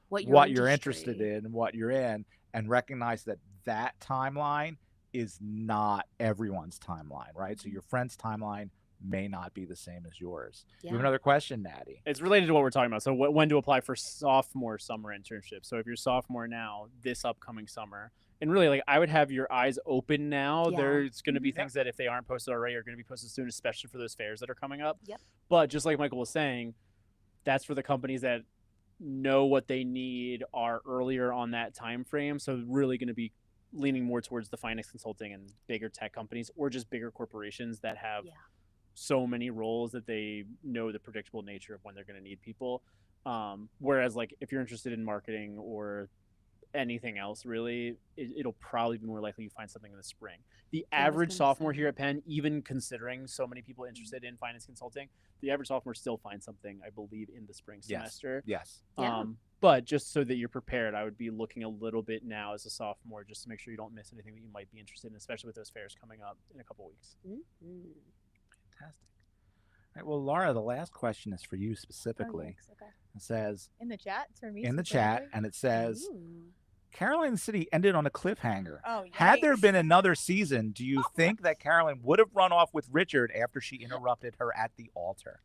what you're interested in and what you're in, and recognize that timeline is not everyone's timeline, right? So your friend's timeline may not be the same as yours. You have another question, Natty? It's related to what we're talking about. So when to apply for sophomore summer internships. So if you're sophomore now, this upcoming summer, and really, like, I would have your eyes open now. There's going to be things that if they aren't posted already are going to be posted soon, especially for those fairs that are coming up. But just like Michael was saying, that's for the companies that know what they need, are earlier on that time frame. So really going to be leaning more towards the finance consulting and bigger tech companies, or just bigger corporations that have so many roles that they know the predictable nature of when they're going to need people. Whereas like if you're interested in marketing or anything else, really, it'll probably be more likely you find something in the spring. The average sophomore here at Penn, even considering so many people interested in finance consulting, the average sophomore still finds something, I believe, in the spring semester. Yes. But just so that you're prepared, I would be looking a little bit now as a sophomore just to make sure you don't miss anything that you might be interested in, especially with those fairs coming up in a couple weeks. Fantastic. All right, well, Laura, the last question is for you specifically. It says in the chat, it's for me. In the chat, and it says, Caroline City ended on a cliffhanger. Oh, had there been another season, do you think that Caroline would have run off with Richard after she interrupted her at the altar?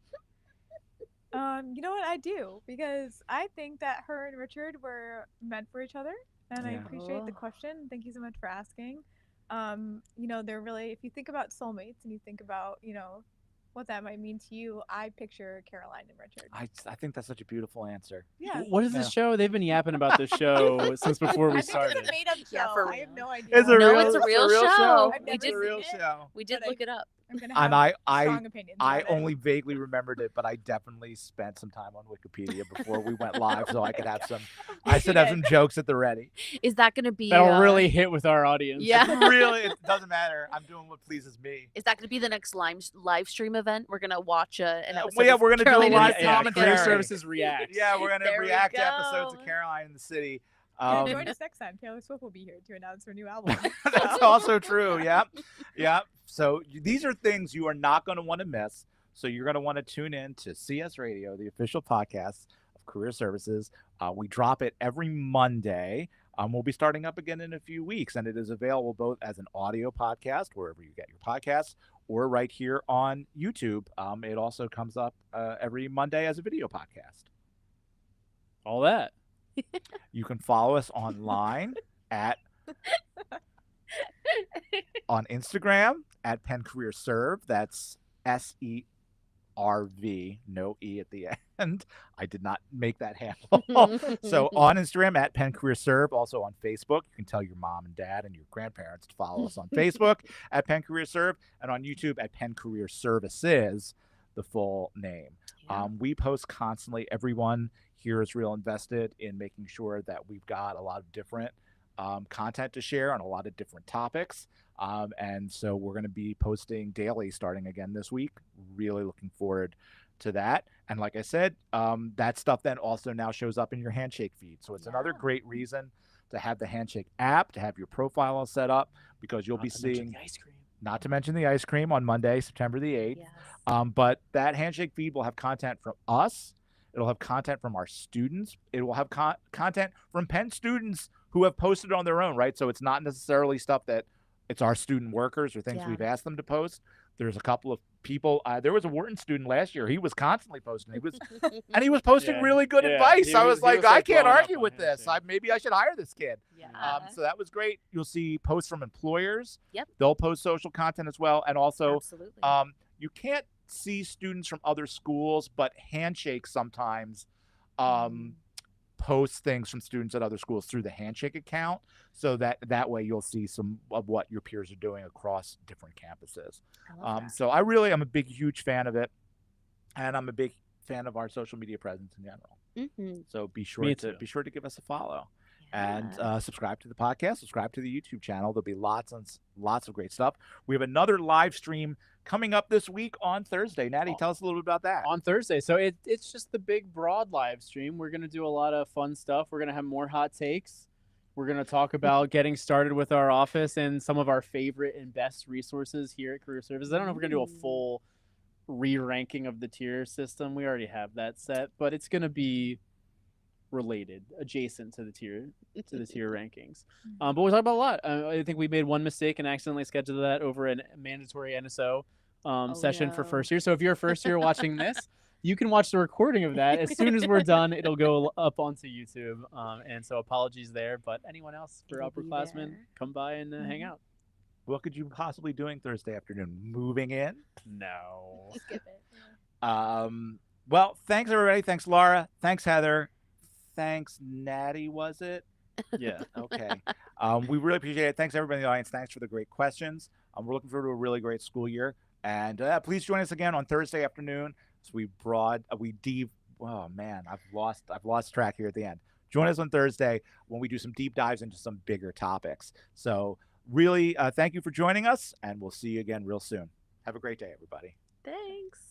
You know what? I do, because I think that her and Richard were meant for each other, and I appreciate the question. Thank you so much for asking. You know, they're really, if you think about soulmates and you think about, you know, what that might mean to you, I picture Caroline and Richard. I think that's such a beautiful answer. Yeah. What is this show? They've been yapping about this show since before we started. It's a made-up show. For I have no idea. It's a real show. It's a real show. We did look it up. I'm gonna have strong opinions. I only vaguely remembered it, but I definitely spent some time on Wikipedia before we went live, so I could have some. I should have some jokes at the ready. Is that going to be? That'll really hit with our audience. Yeah, really, it doesn't matter. I'm doing what pleases me. Is that going to be the next live stream event? We're gonna watch an episode. Well, yeah, we're gonna do a live commentary. Career Services React. Yeah, we're gonna react to episodes of Caroline in the City. Join us next time. Taylor Swift will be here to announce her new album. That's also true. Yep. So these are things you are not going to want to miss. So you're going to want to tune in to CS Radio, the official podcast of Career Services. We drop it every Monday. We'll be starting up again in a few weeks, and it is available both as an audio podcast, wherever you get your podcasts, or right here on YouTube. It also comes up every Monday as a video podcast. All that. You can follow us online on Instagram at Penn Career Serve. That's SERV, no E at the end. I did not make that handle. So on Instagram at Penn Career Serve, also on Facebook. You can tell your mom and dad and your grandparents to follow us on Facebook at Penn Career Serve, and on YouTube at Penn Career Services, the full name. Yeah. We post constantly. Everyone here is real invested in making sure that we've got a lot of different content to share on a lot of different topics. And so we're going to be posting daily starting again this week. Really looking forward to that. And like I said, that stuff then also now shows up in your Handshake feed. So it's another great reason to have the Handshake app, to have your profile all set up, because you'll be seeing, not to mention the ice cream on Monday, September the 8th. Yes. But that Handshake feed will have content from us. It'll have content from our students. It will have content from Penn students who have posted on their own, right? So it's not necessarily stuff that it's our student workers or things we've asked them to post. There's a couple of people. There was a Wharton student last year. He was constantly posting. He was posting really good advice. I was like, I can't argue with this. Maybe I should hire this kid. Yeah. So that was great. You'll see posts from employers. Yep. They'll post social content as well. And also, Absolutely. you can't see students from other schools, but Handshake sometimes posts things from students at other schools through the Handshake account, so that way you'll see some of what your peers are doing across different campuses. I love that. So I really am a huge fan of it, and I'm a big fan of our social media presence in general. Mhm. So be sure Me to too. give us a follow. Yeah. And subscribe to the podcast, subscribe to the YouTube channel. There'll be lots of great stuff. We have another live stream coming up this week on Thursday. Natty, tell us a little bit about that. On Thursday. So it's just the big broad live stream. We're going to do a lot of fun stuff. We're going to have more hot takes. We're going to talk about getting started with our office and some of our favorite and best resources here at Career Services. I don't know if we're going to do a full re-ranking of the tier system. We already have that set, but it's going to be related, adjacent to the tier rankings. But we'll talk about a lot. I think we made one mistake and accidentally scheduled that over a mandatory NSO session for no. first year. So if you're a first year watching this, you can watch the recording of that. As soon as we're done, it'll go up onto YouTube. And so apologies there, but anyone else for It'll be upperclassmen, there. come by and hang out. What could you possibly doing Thursday afternoon? Moving in? No. Skip it. Well, thanks everybody. Thanks Laura. Thanks Heather. Thanks Natty. Was it? Yeah. Okay. We really appreciate it. Thanks everybody in the audience. Thanks for the great questions. We're looking forward to a really great school year. And please join us again on Thursday afternoon. So oh man, I've lost track here at the end. Join us on Thursday when we do some deep dives into some bigger topics. So really, thank you for joining us, and we'll see you again real soon. Have a great day, everybody. Thanks.